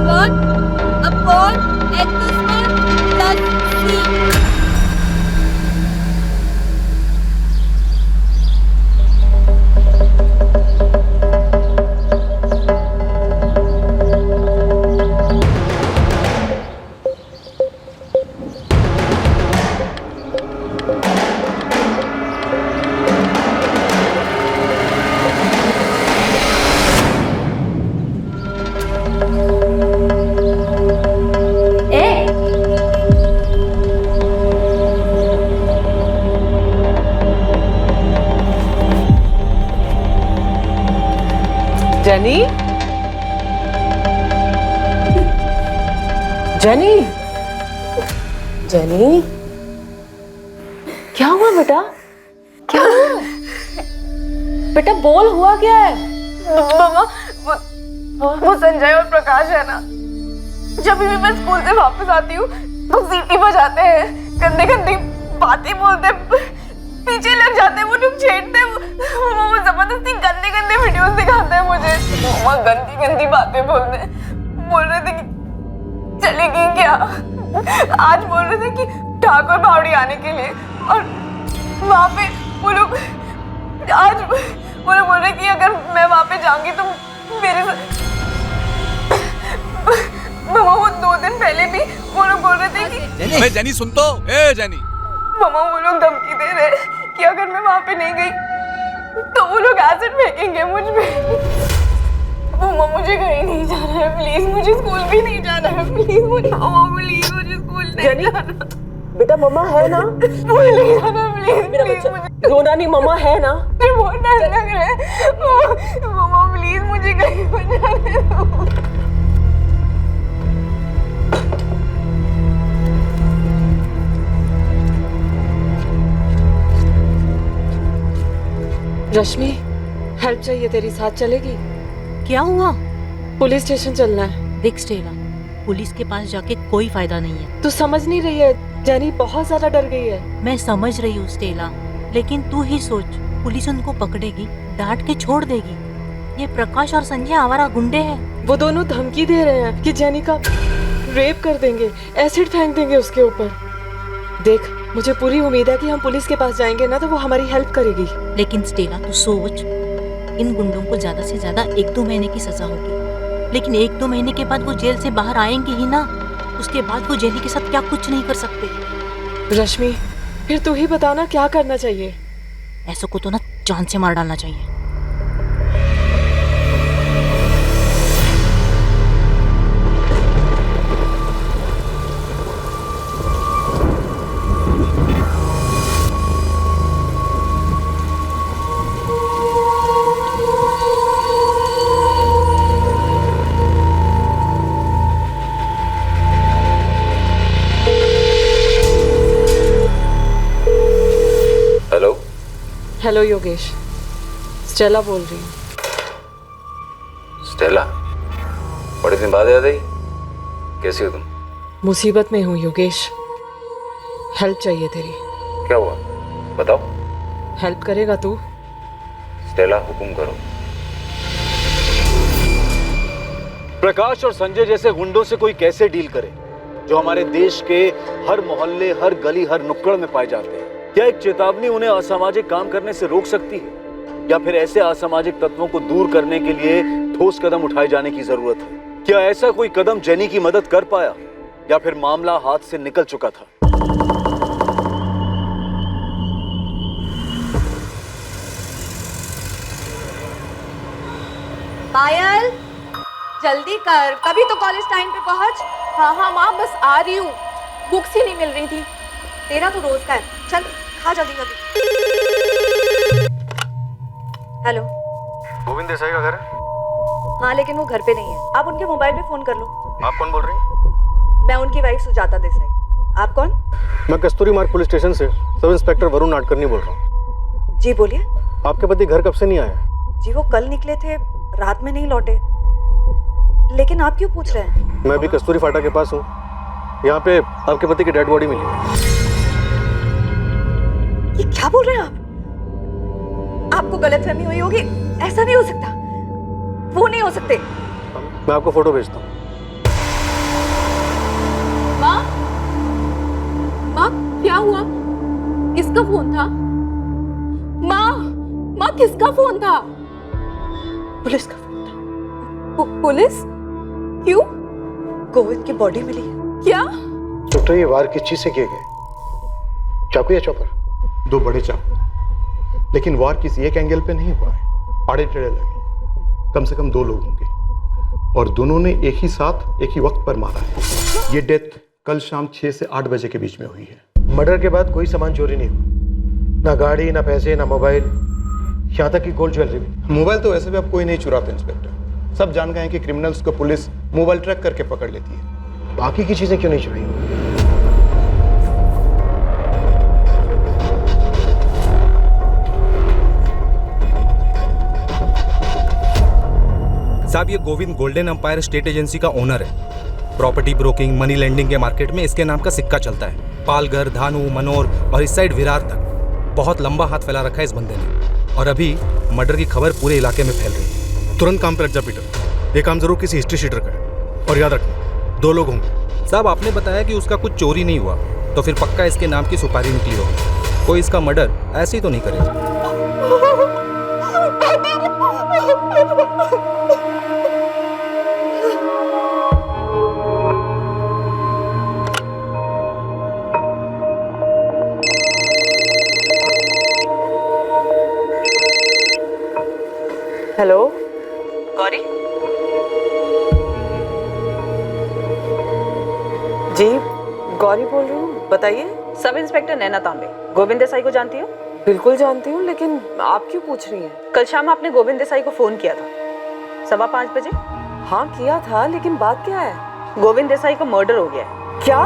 1 upon x square plus c। Jenny, jenny, jenny, क्या हुआ बेटा? क्या हुआ? बेटा बोल, हुआ क्या है? मामा, वो संजय और प्रकाश है ना, जब भी मैं स्कूल से वापस आती हूँ तो सीटी बजाते हैं, गंदे गंदी बातें बोलते, पीछे लग जाते हैं, वो लोग छेड़ते हैं, वो जबरदस्ती गंदे गंदे वीडियोस दिखाते हैं मुझे। मामा गंदी गंदी बातें बोल रहे थे कि चलेगी क्या, आज बोल रहे थे कि ठाकुर बावड़ी आने के लिए, और वहाँ पे वो लोग आज वो लोग बोल रहे कि अगर मैं वहाँ पे जाऊंगी तो मेरे मामा वो 2 दिन पहले भी वो लोग बोल रहे थे कि जेनी सुन तो, ए जेनी। मामा वो लोग धमकी दे रहे हैं कि अगर मैं वहाँ पे नहीं गई तो वो लोग एसिड फेंकेंगे मुझ पे। मामा मुझे कहीं नहीं जाना है, प्लीज मुझे स्कूल भी नहीं जाना है, प्लीज मुझे स्कूल नहीं जाना। बेटा मम्मा है ना? स्कूल नहीं जाना, प्लीज मेरा प्लीज बच्चा, मुझे रोना नहीं, मम्मा है ना? बहुत डर लग रहा है। मामा प्लीज मुझे कहीं पर जाने दो। रश्मि, हेल्प चाहिए तेरी, साथ चलेगी? क्या हुआ? पुलिस स्टेशन चलना है। देख स्टेला, पुलिस के पास जाके कोई फायदा नहीं है। तू समझ नहीं रही है, जेनी बहुत ज्यादा डर गई है। मैं समझ रही हूँ स्टेला, लेकिन तू ही सोच, पुलिस उनको पकड़ेगी, डांट के छोड़ देगी। ये प्रकाश और संजय आवारा गुंडे हैं। वो दोनों धमकी दे रहे हैं कि जेनी का रेप कर देंगे, एसिड फेंक देंगे उसके ऊपर। देख, मुझे पूरी उम्मीद है कि हम पुलिस के पास जाएंगे ना तो वो हमारी हेल्प करेगी। लेकिन स्टेला तू सोच, इन गुंडों को ज्यादा से ज्यादा 1-2 महीने की सजा होगी, लेकिन 1-2 महीने के बाद वो जेल से बाहर आएंगे ही ना। उसके बाद वो जेनी के साथ क्या कुछ नहीं कर सकते। रश्मि, फिर तू ही बताना क्या करना चाहिए। ऐसो को तो ना जान से मार डालना चाहिए। हेलो योगेश, स्टेला बोल रही हूँ। स्टेला, बड़े दिन बाद याद आई, कैसी हो तुम? मुसीबत में हूँ योगेश, हेल्प चाहिए तेरी। क्या हुआ बताओ। हेल्प करेगा तू? स्टेला हुकुम करो। प्रकाश और संजय जैसे गुंडों से कोई कैसे डील करे, जो हमारे देश के हर मोहल्ले, हर गली, हर नुक्कड़ में पाए जाते हैं? क्या एक चेतावनी उन्हें असामाजिक काम करने से रोक सकती है, या फिर ऐसे असामाजिक तत्वों को दूर करने के लिए ठोस कदम उठाए जाने की जरूरत है? क्या ऐसा कोई कदम जेनी की मदद कर पाया, या फिर मामला हाथ से निकल चुका था? पायल, जल्दी कर, कभी तो कॉलेज टाइम पे पहुंच। हाँ माँ, बस आ रही हूँ, बुक्स ही नहीं मिल रही थी। तेरा तो रोज का है, चल खा जल्दी जल्दी। हेलो, गोविंद देसाई का घर है? हाँ लेकिन वो घर पे नहीं है, आप उनके मोबाइल पे फोन कर लो। आप कौन बोल रही हैं? मैं उनकी वाइफ सुजाता देसाई। आप कौन? मैं कस्तूरी मार्ग पुलिस स्टेशन से सब इंस्पेक्टर वरुण नाडकर्णी बोल रहा हूँ। जी बोलिए। आपके पति घर कब से नहीं आए? जी वो कल निकले थे, रात में नहीं लौटे। लेकिन आप क्यों पूछ रहे हैं? मैं भी कस्तूरी फाटा के पास हूँ, यहाँ पे आपके पति की डेड बॉडी मिली है। ये क्या बोल रहे हैं आप? आपको गलतफहमी हुई होगी, ऐसा नहीं हो सकता, वो नहीं हो सकते। मैं आपको फोटो भेजता हूँ। क्या हुआ? किसका फोन था? माँ, माँ किसका फोन था? पुलिस का फोन था। पुलिस? क्यों? गोविंद की बॉडी मिली है। क्या? डॉक्टर, ये वार किस चीज से किए गए? चाकू या चॉपर? 2 बड़े चाकू, लेकिन वार किसी एक एंगल पे नहीं हुआ है, आड़े टेढ़े लगे। कम से कम 2 लोग होंगे और दोनों ने एक ही साथ एक ही वक्त पर मारा है। ये डेथ कल शाम 6 से 8 बजे के बीच में हुई है। मर्डर के बाद कोई सामान चोरी नहीं हुआ, ना गाड़ी, ना पैसे, ना मोबाइल, यहाँ तक कि गोल्ड ज्वेलरी भी। मोबाइल तो वैसे भी अब कोई नहीं चुराता इंस्पेक्टर। सब जान गए हैं कि क्रिमिनल्स को पुलिस मोबाइल ट्रैक करके पकड़ लेती है। बाकी की चीजें क्यों नहीं चुराई? साहब, ये Govind golden empire state agency का ओनर है। प्रॉपर्टी ब्रोकिंग, मनी लेंडिंग के मार्केट में इसके नाम का सिक्का चलता है। पालघर, धानु, मनोर और इस साइड विरार तक बहुत लंबा हाथ फैला रखा है इस बंदे ने। और अभी मर्डर की खबर पूरे इलाके में फैल रही है। तुरंत काम पर लग जा पीटर, ये काम जरूर किसी हिस्ट्री शीटर का है। और याद रखना, 2 लोग होंगे। साहब, आपने बताया कि उसका कुछ चोरी नहीं हुआ, तो फिर पक्का इसके नाम की सुपारी निकली होगी। कोई इसका मर्डर ऐसे ही तो नहीं करेगा। हेलो गौरी जी, गौरी बोल रही हूँ, बताइए। सब इंस्पेक्टर नैना तांबे, गोविंद देसाई को जानती हो? बिल्कुल जानती हूँ, लेकिन आप क्यों पूछ रही हैं? कल शाम आपने गोविंद देसाई को फोन किया था 5:15 बजे। हाँ किया था, लेकिन बात क्या है? गोविंद देसाई को मर्डर हो गया है। क्या?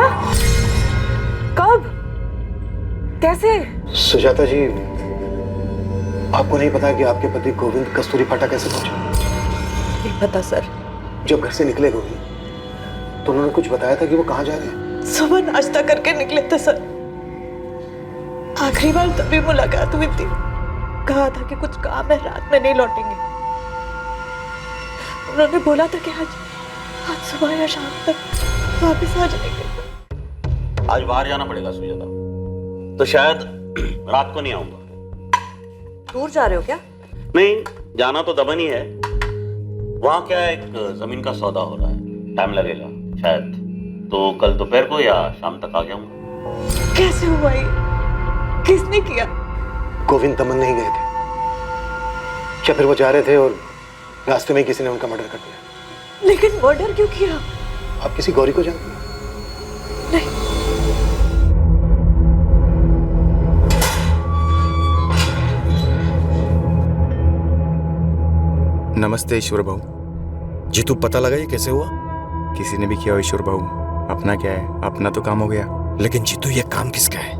कब? कैसे? सुजाता जी, आपको नहीं पता कि आपके पति गोविंद कस्तूरी फाटा कैसे पहुंचे? नहीं पता सर। जब घर से निकले गोविंद, तो उन्होंने कुछ बताया था कि वो कहाँ जा रहे हैं? सुबह नाश्ता करके निकले थे सर। आखिरी बार तभी मुलाकात हुई थी। कहा था कि कुछ काम है, रात में नहीं लौटेंगे। उन्होंने बोला था कि आज सुबह या शाम तक वापस आ जाएंगे। आज बाहर जाना पड़ेगा सुजाता, तो शायद रात को नहीं आऊंगा। दूर जा रहे हो क्या? नहीं, जाना तो दमन ही है। वहां क्या है, एक जमीन का सौदा हो रहा है, टाइम लगेगा शायद, तो कल दोपहर को या शाम तक आ जाऊंगा। कैसे हुआ ये? किसने किया? गोविंद दमन नहीं गए थे, क्या फिर वो जा रहे थे और रास्ते में किसी ने उनका मर्डर कर दिया? लेकिन मर्डर क्यों किया? आप किसी गौरी को जानते हैं? नहीं। नमस्ते ईश्वर भाऊ। जीतू, पता लगा ये कैसे हुआ? किसी ने भी किया हो ईश्वर भाऊ, अपना क्या है, अपना तो काम हो गया। लेकिन जीतू, ये काम किसका है?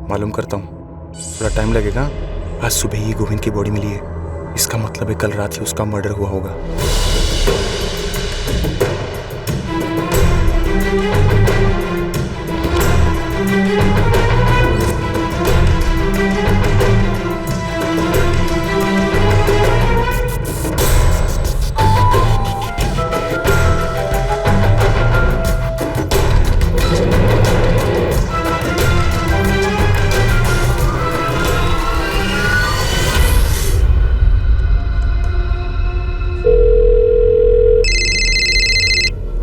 मालूम करता हूँ, थोड़ा टाइम लगेगा। आज सुबह ही गोविंद की बॉडी मिली है, इसका मतलब है कल रात ही उसका मर्डर हुआ होगा।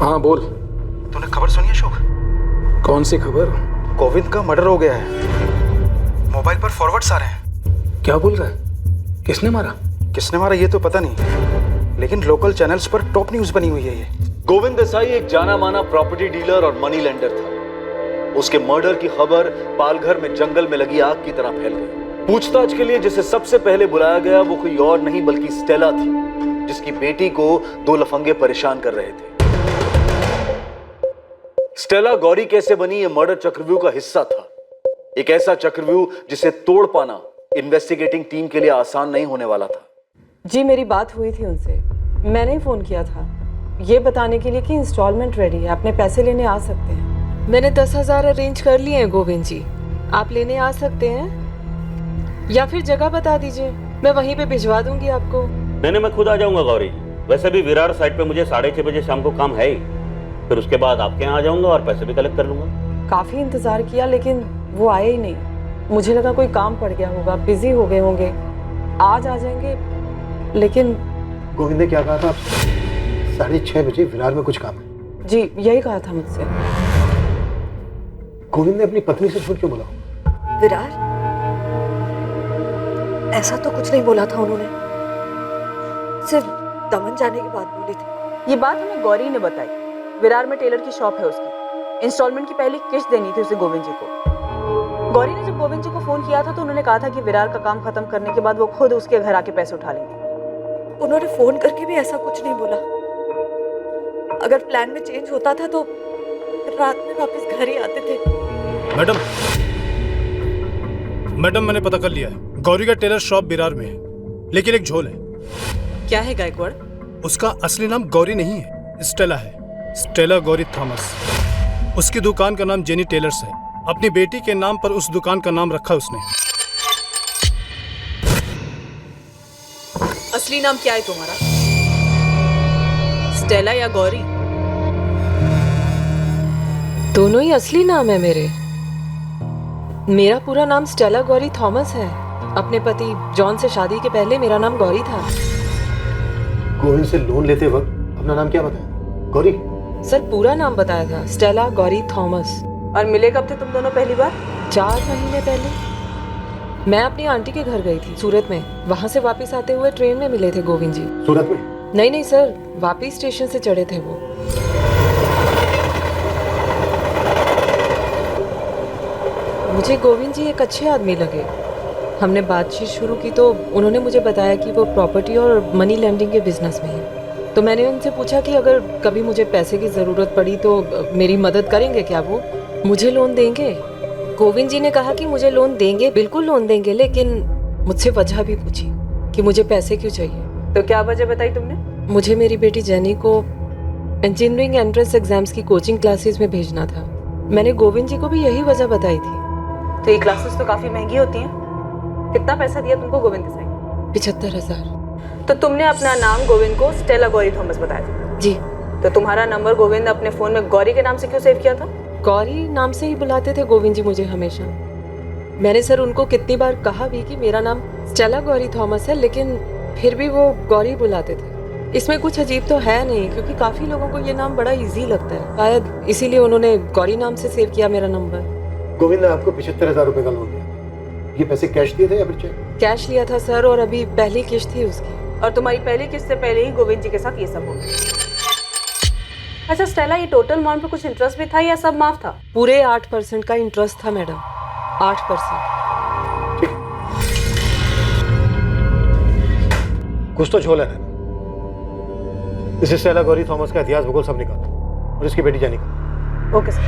हाँ बोल। तूने खबर सुनी अशोक? कौन सी खबर? गोविंद का मर्डर हो गया है। मोबाइल पर फॉरवर्ड्स आ रहे हैं। क्या बोल रहा है? किसने मारा? किसने मारा ये तो पता नहीं, लेकिन लोकल चैनल्स पर टॉप न्यूज बनी हुई है ये। गोविंद देसाई एक जाना माना प्रॉपर्टी डीलर और मनी लेंडर था। उसके मर्डर की खबर पालघर में जंगल में लगी आग की तरह फैल गई। पूछताछ के लिए जिसे सबसे पहले बुलाया गया वो कोई और नहीं बल्कि स्टेला थी, जिसकी बेटी को 2 लफंगे परेशान कर रहे थे। स्टेला गौरी कैसे बनी ये मर्डर चक्रव्यूह का हिस्सा था। एक ऐसा चक्रव्यूह जिसे तोड़ पाना इन्वेस्टिगेटिंग टीम के लिए आसान नहीं होने वाला था। जी, मेरी बात हुई थी उनसे। मैंने ही फोन किया था ये बताने के लिए कि इंस्टॉलमेंट रेडी है, अपने पैसे लेने आ सकते हैं। मैंने 10,000 अरेंज कर लिए हैं गोविंद जी, आप लेने आ सकते हैं या फिर जगह बता दीजिए, मैं वहीं पे भिजवा दूंगी आपको। नहीं, मैं खुद आ जाऊंगा गौरी। वैसे भी विरार साइड पे मुझे 6:30 बजे शाम को काम है ही, फिर उसके बाद आपके यहाँ आ जाऊंगा और पैसे भी कलेक्ट कर लूंगा। काफी इंतजार किया, लेकिन वो आए ही नहीं। मुझे लगा कोई काम पड़ गया होगा, बिजी हो गए होंगे, आज आ जाएंगे, लेकिन गोविंद ने क्या कहा था आपसे? 6:30 बजे विरार में कुछ काम है। जी यही कहा था मुझसे। गोविंद ने अपनी पत्नी से झूठ क्यों बोला? विरार? ऐसा तो कुछ नहीं बोला था उन्होंने, सिर्फ दमन जाने की बात बोली थी। ये बात हमें गौरी ने बताई। विरार में टेलर की शॉप है उसकी, इंस्टॉलमेंट की पहली किस्त देनी थी उसे गोविंद जी को। गौरी ने जब गोविंद जी को फोन किया था तो उन्होंने कहा था कि विरार का काम खत्म करने के बाद वो खुद उसके घर आके पैसे उठा लेंगे। उन्होंने फोन करके भी ऐसा कुछ नहीं बोला। अगर प्लान में चेंज होता था तो रात में वापस घर ही आते थे। मैडम मैंने पता कर लिया है, गौरी का टेलर शॉप विरार में है, लेकिन एक झोल है। क्या है गायकवाड़? उसका असली नाम गौरी नहीं है, स्टेला है, स्टेला गौरी थॉमस। उसकी दुकान का नाम जेनी टेलर्स है। अपनी बेटी के नाम पर उस दुकान का नाम रखा उसने। असली नाम क्या है तुम्हारा? स्टेला या गौरी? दोनों ही असली नाम है मेरे। मेरा पूरा नाम स्टेला गौरी थॉमस है। अपने पति जॉन से शादी के पहले मेरा नाम गौरी था। गोविंद से लोन लेते वक्त अपना नाम क्या बताया? गौरी? सर पूरा नाम बताया था, स्टेला गौरी थॉमस। और मिले कब थे तुम दोनों पहली बार? 4 महीने पहले। मैं अपनी आंटी के घर गई थी सूरत में, वहाँ से वापस आते हुए ट्रेन में मिले थे गोविंद जी। सूरत में? नहीं सर, वापस स्टेशन से चढ़े थे वो। मुझे गोविंद जी एक अच्छे आदमी लगे। हमने बातचीत शुरू की तो उन्होंने मुझे बताया कि वो प्रॉपर्टी और मनी लैंडिंग के बिजनेस में है। तो मैंने उनसे पूछा कि अगर कभी मुझे पैसे की ज़रूरत पड़ी तो मेरी मदद करेंगे क्या? वो मुझे लोन देंगे। गोविंद जी ने कहा कि मुझे लोन देंगे, बिल्कुल लोन देंगे, लेकिन मुझसे वजह भी पूछी कि मुझे पैसे क्यों चाहिए। तो क्या वजह बताई तुमने? मुझे मेरी बेटी जेनी को इंजीनियरिंग एंट्रेंस एग्जाम्स की कोचिंग क्लासेस में भेजना था। मैंने गोविंद जी को भी यही वजह बताई थी। तो ये क्लासेस तो काफी महंगी होती हैं। कितना पैसा दिया तुमको गोविंद देसाई? 75,000। तो तुमने अपना नाम गोविंद को स्टेला गौरी थॉमस बताया था? जी। तो तुम्हारा नंबर गोविंद ने अपने फोन में गौरी के नाम से क्यों सेव किया था? गौरी नाम से ही बुलाते थे गोविंद जी मुझे हमेशा। मैंने सर उनको कितनी बार कहा भी कि मेरा नाम स्टेला गौरी थॉमस है, लेकिन फिर भी वो गौरी बुलाते थे। इसमें कुछ अजीब तो है नहीं, क्योंकि काफी लोगों को ये नाम बड़ा इजी लगता है। शायद इसीलिए उन्होंने गौरी नाम से सेव किया मेरा नंबर। गोविंद ने आपको 75,000 रुपए का लोन दिया। ये पैसे कैश दिए थे या फिर चेक? कैश लिया था सर, और अभी पहली किस्त थी उसकी। और तुम्हारी पहली किस्त से पहले ही गोविंद जी के साथ ये सब हो गया। अच्छा स्टेला, ये टोटल अमाउंट पे कुछ इंटरेस्ट भी था या सब माफ था? पूरे 8% का इंटरेस्ट था मैडम, 8%। कुछ तो झोल है ना। इसे स्टेला गौरी थॉमस का इतिहास भूगोल सब निकालो और इसकी बेटी जेनी का। Okay sir.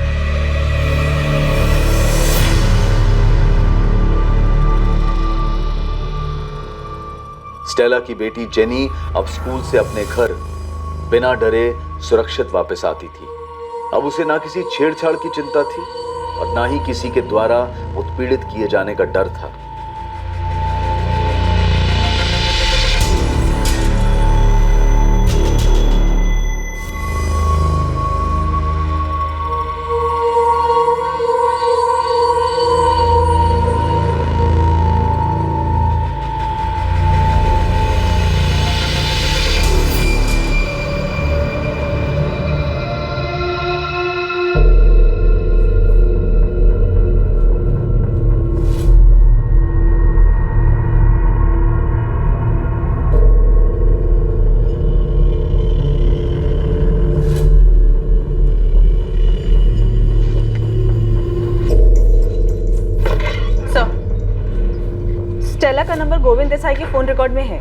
स्टेला की बेटी जेनी अब स्कूल से अपने घर बिना डरे सुरक्षित वापस आती थी। अब उसे ना किसी छेड़छाड़ की चिंता थी और ना ही किसी के द्वारा उत्पीड़ित किए जाने का डर था। स्टेला का नंबर गोविंद देसाई के फोन रिकॉर्ड में है।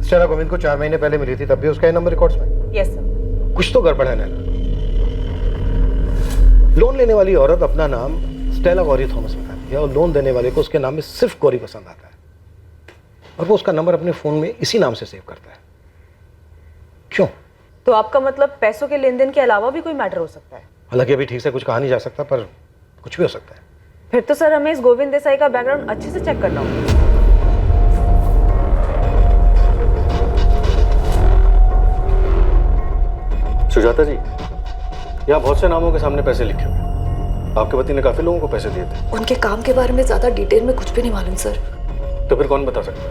स्टेला गोविंद को 4 महीने पहले मिली थी, तब भी उसका ये नंबर रिकॉर्ड्स में? Yes sir. कुछ तो गड़बड़ है नैना। लोन लेने वाली औरत अपना नाम स्टेला गौरी थॉमस बताती है और लोन देने वाले को उसके नाम में सिर्फ गौरी पसंद आता है, और वो उसका नंबर अपने फोन में इसी नाम से सेव करता है। क्यों? तो आपका मतलब पैसों के लेन देन के अलावा भी कोई मैटर हो सकता है? हालांकि अभी ठीक से कुछ कहा नहीं जा सकता, पर कुछ भी हो सकता है। फिर तो सर हमें इस गोविंद देसाई का बैकग्राउंड अच्छे से चेक करना होगा। सुजाता जी, यहाँ बहुत से नामों के सामने पैसे लिखे हुए हैं। आपके पति ने काफी लोगों को पैसे दिए थे। उनके काम के बारे में ज्यादा डिटेल में कुछ भी नहीं मालूम सर। तो फिर कौन बता सकता है?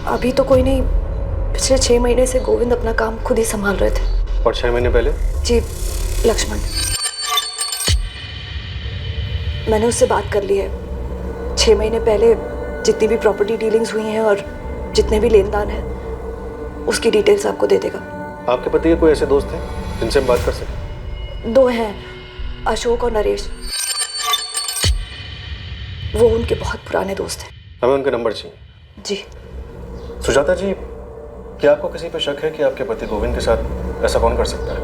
अभी तो कोई नहीं। पिछले 6 महीने से गोविंद अपना काम खुद ही संभाल रहे थे। और 6 महीने पहले? जी लक्ष्मण, मैंने उससे बात कर ली है। 6 महीने पहले जितनी भी प्रॉपर्टी डीलिंग्स हुई हैं और जितने भी लेन देन हैं उसकी डिटेल्स आपको दे देगा। आपके पति के कोई ऐसे दोस्त हैं जिनसे हम बात कर सकें? 2 हैं, अशोक और नरेश। वो उनके बहुत पुराने दोस्त हैं। हमें उनके नंबर चाहिए। जी। सुजाता जी, क्या आपको किसी पे शक है कि आपके पति गोविंद के साथ ऐसा कौन कर सकता है?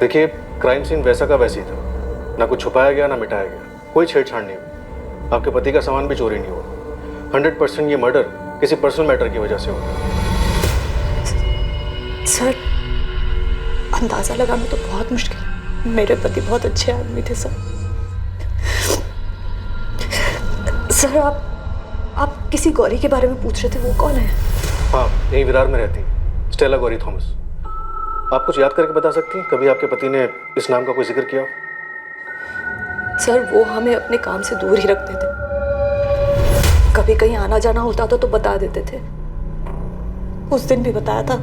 देखिए, क्राइम सीन वैसा का वैसी था, ना कुछ छुपाया गया ना मिटाया गया, कोई छेड़छाड़ नहीं हुई, आपके पति का सामान भी चोरी नहीं हुआ। 100% ये मर्डर किसी पर्सनल मैटर की वजह से हुआ। सर, अंदाजा लगाना तो बहुत मुश्किल है। मेरे पति बहुत अच्छे आदमी थे सर। सर, आप किसी गौरी के बारे में पूछ रहे थे, वो कौन है? हाँ, यही विरार में रहती है, स्टेला गौरी थॉमस। आप कुछ याद करके बता सकती हैं कभी आपके पति ने इस नाम का कोई जिक्र किया? सर, वो हमें अपने काम से दूर ही रखते थे। कभी कहीं आना जाना होता था तो बता देते थे। उस दिन भी बताया था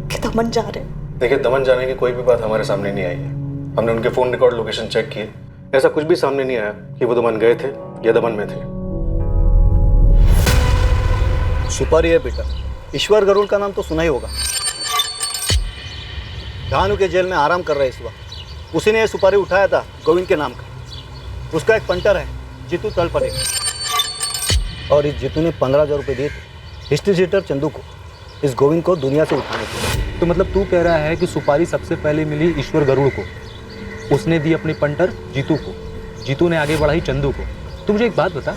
कि दमन जा रहे। देखिए, दमन जाने की कोई भी बात हमारे सामने नहीं आई है। हमने उनके फोन रिकॉर्ड लोकेशन चेक किए, ऐसा कुछ भी सामने नहीं आया कि वो दमन गए थे या दमन में थे। सुपारी है बेटा, ईश्वर गरुड़ का नाम तो सुना ही होगा। धानु के जेल में आराम कर रहे इस वक्त। उसी ने ये सुपारी उठाया था गोविंद के नाम का। उसका एक पंटर है जीतू तलपरे, और इस जीतू ने 15,000 रुपये दिए थे हिस्ट्री सीटर चंदू को इस गोविंद को दुनिया से उठाने के। तो मतलब तू कह रहा है कि सुपारी सबसे पहले मिली ईश्वर गरुड़ को, उसने दी अपनी पंटर जीतू को, जीतू ने आगे बढ़ाई चंदू को। तू मुझे एक बात बता,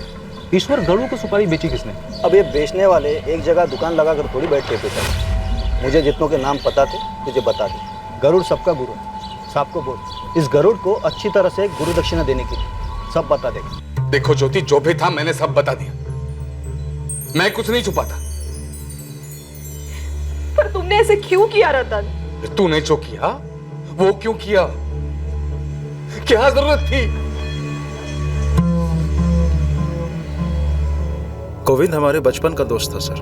ईश्वर गरुड़ को सुपारी बेची किसने? अब ये बेचने वाले एक जगह दुकान लगा कर थोड़ी बैठते बेटा। मुझे जितनों के नाम पता थे तुझे बता दे। गरुड़ सबका गुरु है, सबको बोल इस गरुड़ को अच्छी तरह से गुरु दक्षिणा देने के लिए सब बता देगा। देखो ज्योति, जो भी था मैंने सब बता दिया, मैं कुछ नहीं छुपाता। पर तुमने ऐसे क्यों किया रतन? तूने जो किया वो क्यों किया? क्या जरूरत थी? गोविंद हमारे बचपन का दोस्त था सर।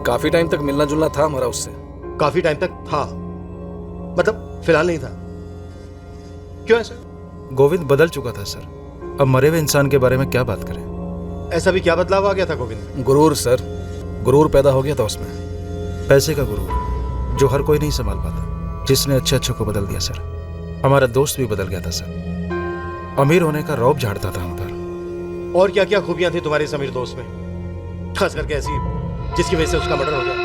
काफी टाइम तक मिलना जुलना था हमारा उससे। काफी टाइम तक था, मतलब फिलहाल नहीं था। क्यों ऐसा? गोविंद बदल चुका था सर। अब मरे हुए इंसान के बारे में क्या बात करें? ऐसा भी क्या बदलाव आ गया था गोविंद में? गुरूर सर, गुरूर पैदा हो गया था उसमें। पैसे का गुरूर जो हर कोई नहीं संभाल पाता, जिसने अच्छे अच्छे को बदल दिया सर। हमारा दोस्त भी बदल गया था सर। अमीर होने का रौब झाड़ता था हम पर। और क्या क्या खूबियां थी तुम्हारे इस अमीर दोस्त में, खास करके ऐसी जिसकी वजह से उसका मर्डर हो गया?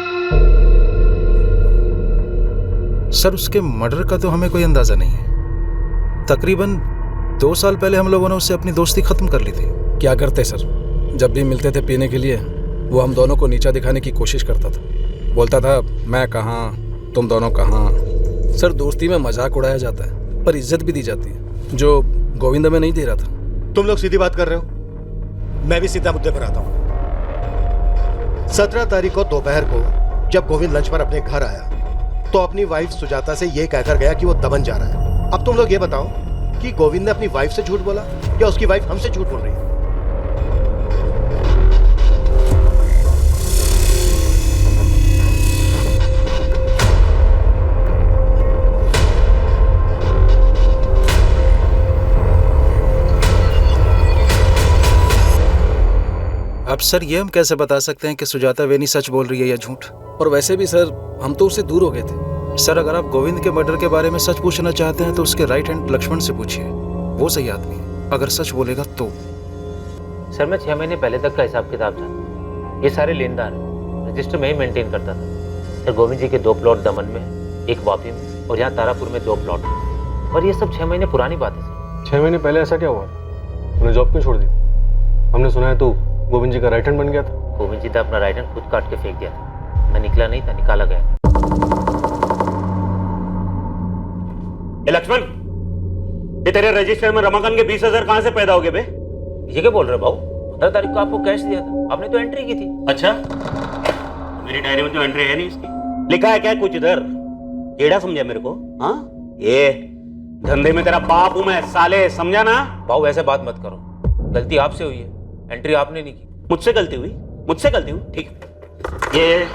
सर, उसके मर्डर का तो हमें कोई अंदाजा नहीं है। तकरीबन 2 साल पहले हम लोगों ने उससे अपनी दोस्ती खत्म कर ली थी। क्या करते सर, जब भी मिलते थे पीने के लिए वो हम दोनों को नीचा दिखाने की कोशिश करता था। बोलता था मैं कहाँ, तुम दोनों कहाँ। सर, दोस्ती में मजाक उड़ाया जाता है पर इज्जत भी दी जाती है, जो गोविंद में नहीं दे रहा था। तुम लोग सीधी बात कर रहे हो, मैं भी सीधा मुद्दे पर आता हूँ। 17 तारीख को दोपहर को जब गोविंद लंच पर अपने घर आया तो अपनी वाइफ सुजाता से ये कहकर गया कि वो दमन जा रहा है। अब तुम लोग ये बताओ कि गोविंद ने अपनी वाइफ से झूठ बोला या उसकी वाइफ हमसे झूठ बोल रही है? अब सर, ये हम कैसे बता सकते हैं कि सुजाता वेनी सच बोल रही है या झूठ? और वैसे भी सर, हम तो उससे दूर हो गए थे। सर, अगर आप गोविंद के मर्डर के बारे में सच पूछना चाहते हैं तो उसके राइट हैंड लक्ष्मण से पूछिए, वो सही आदमी है। अगर सच बोलेगा तो। सर, मैं 6 महीने पहले तक का हिसाब किताब जानता। ये सारे लेनदार रजिस्टर में ही मेंटेन करता था। सर, गोविंद जी के 2 प्लॉट दमन में है, एक वापी में और यहाँ तारापुर में 2 प्लॉट है। और ये सब 6 महीने पुरानी बात है सर। 6 महीने पहले ऐसा क्या हुआ? उन्हें जॉब क्यों छोड़ दी? हमने सुना है तू गोविंद जी का राइट हैंड बन गया था। गोविंद जी ने अपना राइट हैंड खुद काट के फेंक दिया था। मैं निकला नहीं था, निकाला गया। लक्ष्मण, ये तेरे रजिस्टर में रमाकांत के 20,000 कहां से पैदा हो गए बे? ये क्या बोल रहे भाऊ? 15 तारीख को आपको कैश दिया था, आपने तो एंट्री की थी। अच्छा, मेरी डायरी में तो एंट्री है नहीं इसकी। लिखा है क्या कुछ इधर? टेढ़ा समझा मेरे को? हाँ, ये धंधे में तेरा बाप हूं मैं साले, समझा ना? भाऊ ऐसे बात मत करो, गलती आपसे हुई है, एंट्री आपने नहीं की। मुझसे गलती हुई? मुझसे गलती हुई? ठीक। ये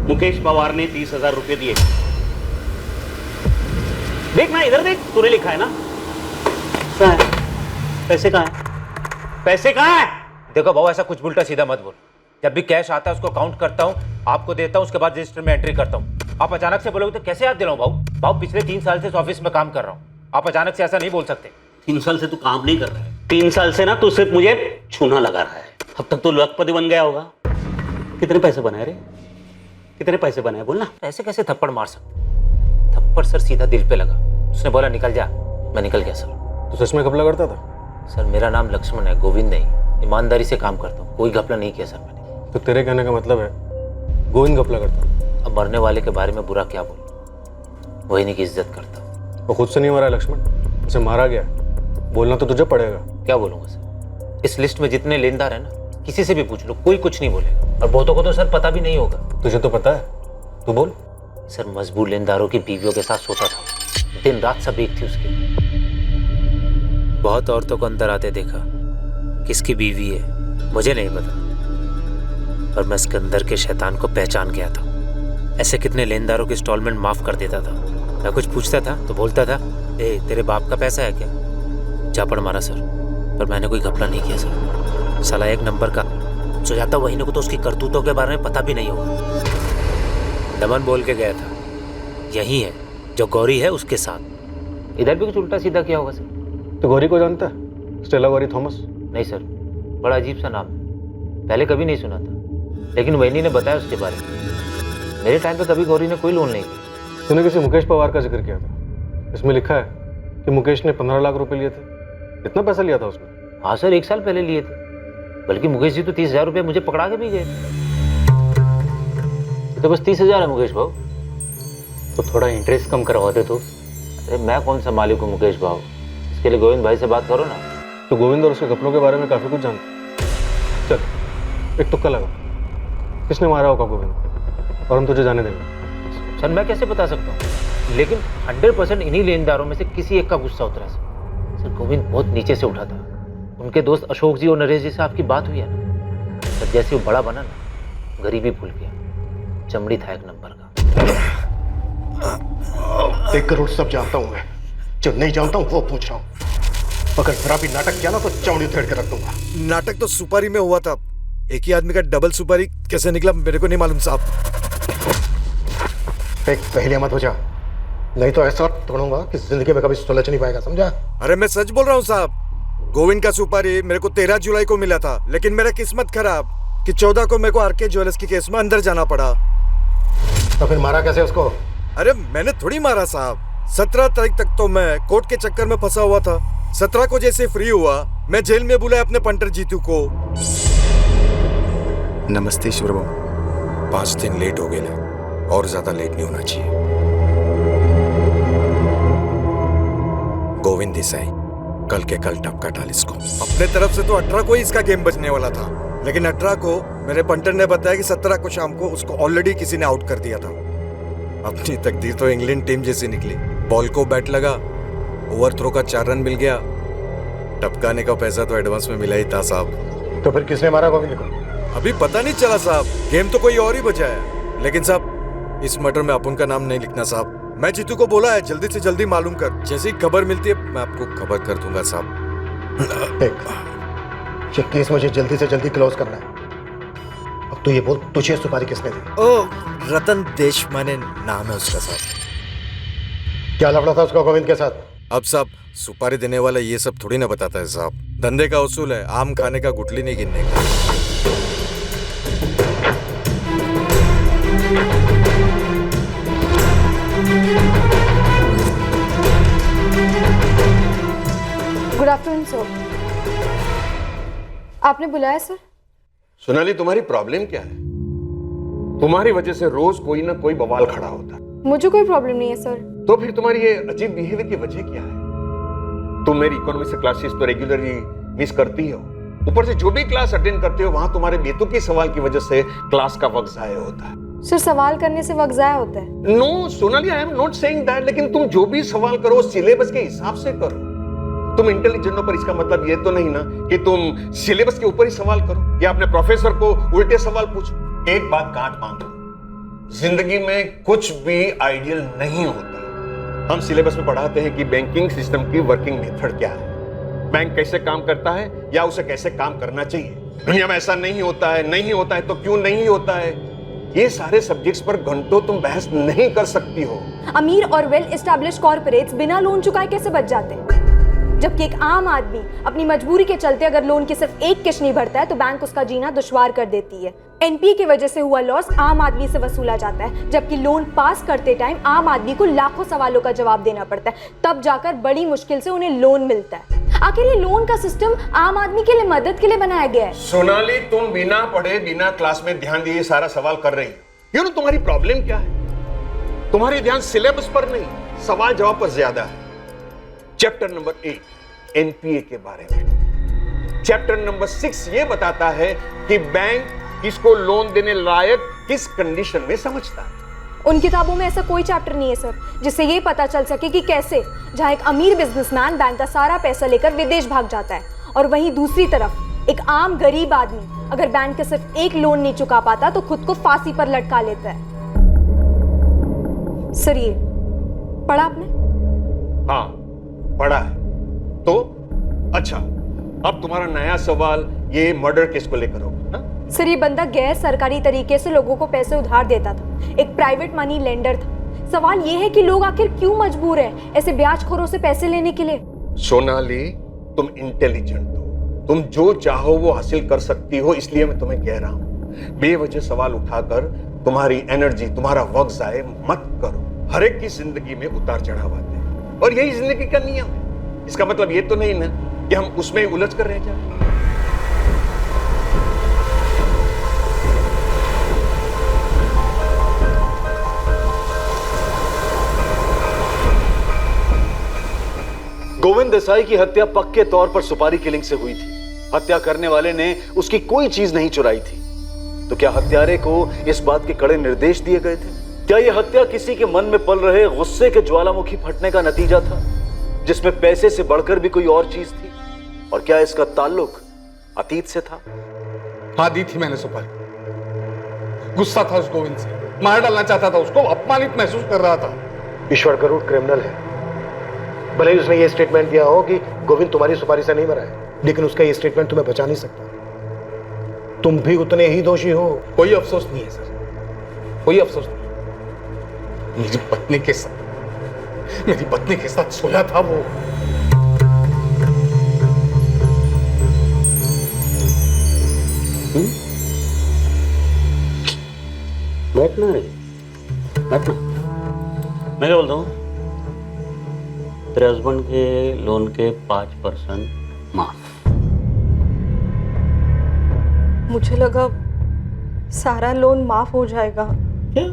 मुकेश पवार ने 30,000 रुपए दिए। देख ना, इधर देख, तूने लिखा है ना? कहाँ है पैसे? कहाँ है पैसे? कहाँ है? देखो भाऊ, ऐसा कुछ उल्टा सीधा मत बोल। जब भी कैश आता है उसको काउंट करता हूँ, आपको देता हूँ, उसके बाद रजिस्टर में एंट्री करता हूँ। आप अचानक से बोलोगे तो कैसे याद दिलाऊं भाऊ? भाऊ पिछले 3 साल से इस ऑफिस में काम कर रहा हूँ, आप अचानक से ऐसा नहीं बोल सकते। 3 साल से तू काम नहीं कर रहा है, 3 साल से ना तू सिर्फ मुझे छूना लगा रहा है। अब तक तो लखपति बन गया होगा। कितने पैसे बनाए रे? कितने पैसे बनाए बोलना? ऐसे कैसे थप्पड़ मार सकते? थप्पड़ सर सीधा दिल पे लगा। उसने बोला निकल जा, मैं निकल गया सर। तो सच में घपला करता था? सर मेरा नाम लक्ष्मण है, गोविंद नहीं। ईमानदारी से काम करता हूँ, कोई घपला नहीं किया सर मैंने। तो तेरे कहने का मतलब है गोविंद घपला करता? अब मरने वाले के बारे में बुरा क्या बोलूं, वही नहीं की इज्जत करता। वो खुद से नहीं मरा लक्ष्मण, उसे मारा गया। बोलना तो तुझे पड़ेगा। क्या बोलूंगा सर? इस लिस्ट में जितने लेनदार है ना, किसी से भी पूछ लो, कोई कुछ नहीं बोलेगा। और बहुतों को तो सर पता भी नहीं होगा। तुझे तो पता है, तू बोल। सर मजबूर लेनदारों की बीवियों के साथ सोता था, दिन रात सब एक थी उसकी। बहुत औरतों को अंदर आते देखा, किसकी बीवी है मुझे नहीं पता, पर मैं सिकंदर के शैतान को पहचान गया था। ऐसे कितने लेनदारों की इंस्टॉलमेंट माफ कर देता था। मैं कुछ पूछता था तो बोलता था, ए तेरे बाप का पैसा है क्या? झापड़ मारा सर, पर मैंने कोई घपला नहीं किया सर। साला 1 नंबर का सुजाता वहीने को तो उसकी करतूतों के बारे में पता भी नहीं होगा। दमन बोल के गया था, यही है जो गौरी है उसके साथ। इधर भी कुछ उल्टा सीधा किया होगा सर। तो गौरी को जानता है? Stella Gauri Thomas? नहीं सर, बड़ा अजीब सा नाम है, पहले कभी नहीं सुना था, लेकिन वैनी ने बताया उसके बारे में। मेरे टाइम पे कभी गौरी ने कोई लोन नहीं किया। तूने किसी मुकेश पवार का जिक्र किया था, इसमें लिखा है कि मुकेश ने 15 लाख रुपए लिए थे। कितना पैसा लिया था उसने? हाँ सर, 1 साल पहले लिए थे, बल्कि मुकेश जी तो 30,000 रुपये मुझे पकड़ा के भी गए थे। तो बस 30,000 है मुकेश भाव, तो थोड़ा इंटरेस्ट कम करवा दे तो। अरे मैं कौन सा मालिक हूँ मुकेश भाव, इसके लिए गोविंद भाई से बात करो ना। तो गोविंद और उसके घपलों के बारे में काफी कुछ जानता। चल एक तुक्का लगा, किसने मारा होगा गोविंद, और हम तुझे जाने देंगे। सर मैं कैसे बता सकता हूँ, लेकिन 100% इन्हीं लेनदारों में से किसी एक का गुस्सा उतरा सर। गोविंद बहुत नीचे से उठा था। उनके दोस्त अशोक जी और नरेश जी से आपकी बात हुई है ना सर, जैसे वो बड़ा बना ना, गरीबी भूल गया, चमड़ी था 1 नंबर का। 1 करोड़ सब जानता हूं मैं, जो नहीं जानता हूं वो पूछ रहा हूं। अगर जरा भी नाटक किया ना तो चमड़ी उधेड़ के रख दूंगा। नाटक तो सुपारी में हुआ था, एक ही आदमी का डबल सुपारी कैसे निकला मेरे को नहीं मालूम साहब। एक पहले मत हो जा, नहीं तो ऐसा तोड़ूंगा कि जिंदगी में कभी सुलझ नहीं पाएगा, समझा? अरे मैं सच बोल रहा हूँ साहब, गोविंद का सुपारी मेरे को 13 जुलाई को मिला था, लेकिन मेरा किस्मत खराब कि 14 को मेरे को आरके ज्वेलर्स की केस में अंदर जाना पड़ा। तो फिर मारा कैसे उसको? अरे मैंने थोड़ी मारा साहब, 17 तारीख तक तो मैं कोर्ट के चक्कर में फंसा हुआ था। 17 को जैसे फ्री हुआ, मैं जेल में बुलाया अपने पंटर जीतू को। नमस्ते ईश्वर बाबू, 5 दिन लेट हो गए, और ज्यादा लेट नहीं होना चाहिए। गोविंद देसाई, कल के कल टपका डाल इसको। अपने तरफ से तो 18 को ही इसका गेम बचने वाला था, लेकिन 18 को मेरे पंटर ने बताया कि 17 को शाम को उसको ऑलरेडी किसी ने आउट कर दिया था। अपनी तकदीर तो इंग्लैंड टीम जैसी निकली। बॉल को बैट लगा, ओवरथ्रो का 4 रन मिल गया, टपकाने का पैसा तो एडवांस में मिला ही था साहब। तो फिर किसने मारा गोविंद को? अभी पता नहीं चला साहब, गेम तो कोई और ही बचा है। लेकिन साहब इस मैटर में अपन का नाम नहीं लिखना साहब। मैं जीतू को बोला है जल्दी से जल्दी मालूम कर, जैसी खबर मिलती है मैं आपको खबर कर दूंगा साहब। ये केस मुझे जल्दी से जल्दी क्लोज करना है। अब तू ये बोल, तुझे सुपारी किसने दी? ओ रतन देशमाने नाम है उसका साहब। क्या लफड़ा था उसका गोविंद के साथ? अब साहब सुपारी देने वाला ये सब थोड़ी ना बताता है साहब, धंधे का उसूल है, आम खाने का गुठली नहीं गिनने का। गुड आफ्टरनून सर, आपने बुलाया सर? सोनाली, तुम्हारी प्रॉब्लम क्या है? तुम्हारी वजह से रोज कोई ना कोई बवाल खड़ा होता है। मुझे कोई प्रॉब्लम नहीं है सर। तो फिर तुम्हारी ये अजीब बिहेवियर की वजह क्या है? तुम मेरी इकोनॉमी से क्लासेस तो रेगुलरली मिस करती हो, ऊपर से जो भी क्लास अटेंड करते हो वहां तुम्हारे बेतुकी सवाल की वजह से क्लास का वक्त जाया होता है। सिर्फ सवाल करने से वक्त जाया होता है। No Sonali, I am not saying that, लेकिन तुम जो भी सवाल करो सिलेबस के हिसाब से करो। तुम इंटेलिजेंट हो, पर इसका मतलब ये तो नहीं ना कि तुम सिलेबस के ऊपर ही सवाल करो या अपने प्रोफेसर को उल्टे सवाल पूछो। एक बात गांठ बांधो, जिंदगी में कुछ भी आइडियल नहीं होता। हम सिलेबस में पढ़ाते हैं कि बैंकिंग सिस्टम की वर्किंग मेथड क्या है, बैंक कैसे काम करता है या उसे कैसे काम करना चाहिए। दुनिया में ऐसा नहीं होता है, नहीं होता है तो क्यों नहीं होता है, ये सारे सब्जेक्ट्स पर घंटों तुम बहस नहीं कर सकती हो। अमीर और वेल एस्टैब्लिश्ड कॉर्पोरेट्स बिना लोन चुकाए कैसे बच जाते हैं, जबकि एक आम आदमी अपनी मजबूरी के चलते अगर लोन की सिर्फ एक किश्त नहीं भरता है तो बैंक उसका जीना दुश्वार कर देती है। एनपीए की वजह से हुआ लॉस आम आदमी से वसूला जाता है, जबकि लोन पास करते टाइम आम आदमी को लाखों सवालों का जवाब देना पड़ता है, तब जाकर बड़ी मुश्किल से उन्हें लोन मिलता है। आखिर ये लोन का सिस्टम आम आदमी के लिए मदद के लिए बनाया गया है। सोनाली, तुम बिना पढ़े बिना क्लास में ध्यान दिए सारा सवाल कर रही हो। यू नो तुम्हारी प्रॉब्लम क्या है? तुम्हारी ध्यान सिलेबस पर नहीं, सवाल जवाब पर ज्यादा है। चैप्टर नंबर 8 एनपीए के बारे में, चैप्टर नंबर 6 ये बताता है कि बैंक किसको लोन देने लायक किस कंडीशन में समझता है। उन किताबों में ऐसा कोई चैप्टर नहीं है सर, जिससे ये पता चल सके कि कैसे जहां एक अमीर बिजनेसमैन बैंक का सारा पैसा लेकर विदेश भाग जाता है और वहीं दूसरी तरफ एक आम गरीब आदमी अगर बैंक का सिर्फ एक लोन नहीं चुका पाता तो खुद को फांसी पर लटका लेता है। सर ये पढ़ा आपने? हाँ पढ़ा है। तो अच्छा, अब तुम्हारा नया सवाल ये मर्डर केस को लेकर होगा ना? सर ये बंदा गैर सरकारी तरीके से लोगों को पैसे उधार देता था, एक प्राइवेट मनी लेंडर था। सवाल ये है कि लोग आखिर क्यों मजबूर हैं ऐसे ब्याजखोरों से पैसे लेने के लिए? सोनाली, तुम इंटेलिजेंट हो, तुम जो चाहो वो हासिल कर सकती हो, इसलिए मैं तुम्हें कह रहा हूं बेवजह सवाल उठाकर तुम्हारी एनर्जी, तुम्हारा वक्त जाए मत करो। हर एक की जिंदगी में उतार चढ़ाव आते हैं और यही जिंदगी का नियम है। इसका मतलब ये तो नहीं ना कि हम उसमें उलझ कर रह जाए। गोविंद देसाई की हत्या पक्के तौर पर सुपारी किलिंग से हुई थी। हत्या करने वाले ने उसकी कोई चीज नहीं चुराई थी। तो क्या हत्यारे को इस बात के कड़े निर्देश दिए गए थे? क्या यह हत्या किसी के मन में पल रहे गुस्से के ज्वालामुखी फटने का नतीजा था, जिसमें पैसे से बढ़कर भी कोई और चीज थी? और क्या इसका ताल्लुक अतीत से था? हाँ, दी थी मैंने सुपारी। गुस्सा था उस गोविंद से, मार डालना चाहता था उसको, अपमानित महसूस कर रहा था। ईश्वर गरुड़ क्रिमिनल है। भले ही उसने ये स्टेटमेंट दिया हो कि गोविंद तुम्हारी सुपारी से नहीं मरा है, लेकिन उसका ये स्टेटमेंट तुम्हें बचा नहीं सकता। तुम भी उतने ही दोषी हो। कोई अफसोस नहीं है सर, कोई अफसोस नहीं। मेरी पत्नी के साथ सोया था वो। बैठना रे, बैठना। मैं क्या बोलता हूँ, तेरे हस्बैंड के लोन के 5% माफ। मुझे लगा सारा लोन माफ हो जाएगा। क्या?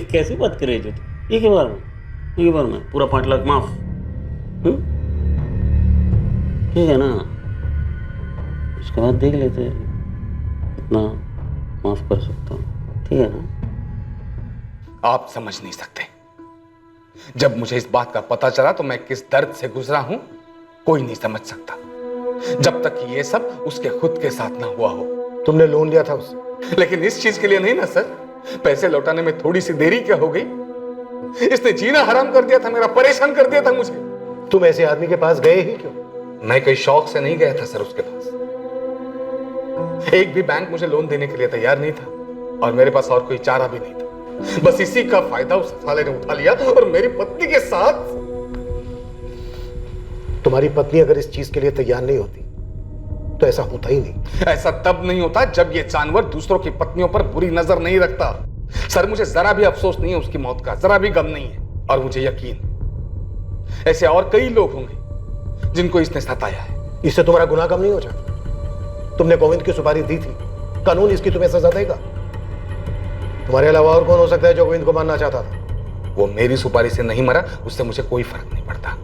कैसी बात कर रही है तू? एक ही बार में पूरा 5 लाख माफ? ठीक है ना, उसके बाद देख लेते हैं कितना माफ कर सकता हूँ। ठीक है ना? आप समझ नहीं सकते, जब मुझे इस बात का पता चला तो मैं किस दर्द से गुजरा हूं कोई नहीं समझ सकता, जब तक कि ये सब उसके खुद के साथ ना हुआ हो। तुमने लोन लिया था उससे, लेकिन इस चीज के लिए नहीं ना सर। पैसे लौटाने में थोड़ी सी देरी क्या हो गई? इसने जीना हराम कर दिया था मेरा, परेशान कर दिया था मुझे। तुम ऐसे आदमी के पास गए ही क्यों? मैं कोई शौक से नहीं गया था सर उसके पास। एक भी बैंक मुझे लोन देने के लिए तैयार नहीं था और मेरे पास और कोई चारा भी नहीं था। बस इसी का फायदा उस साले ने उठा लिया और मेरी पत्नी के साथ। तुम्हारी पत्नी अगर इस चीज के लिए तैयार नहीं होती तो ऐसा होता ही नहीं। ऐसा तब नहीं होता जब ये जानवर दूसरों की पत्नियों पर बुरी नजर नहीं रखता। सर मुझे जरा भी अफसोस नहीं है उसकी मौत का, जरा भी गम नहीं है। और मुझे यकीन ऐसे और कई लोग होंगे जिनको इसने सताया है। इससे तुम्हारा गुनाह कम नहीं हो जाता। तुमने गोविंद की सुपारी दी थी, कानून इसकी तुम्हें सजा देगा। तुम्हारे अलावा और कौन हो सकता है जो गोविंद को मारना चाहता था? वो मेरी सुपारी से नहीं मरा, उससे मुझे कोई फर्क नहीं पड़ता।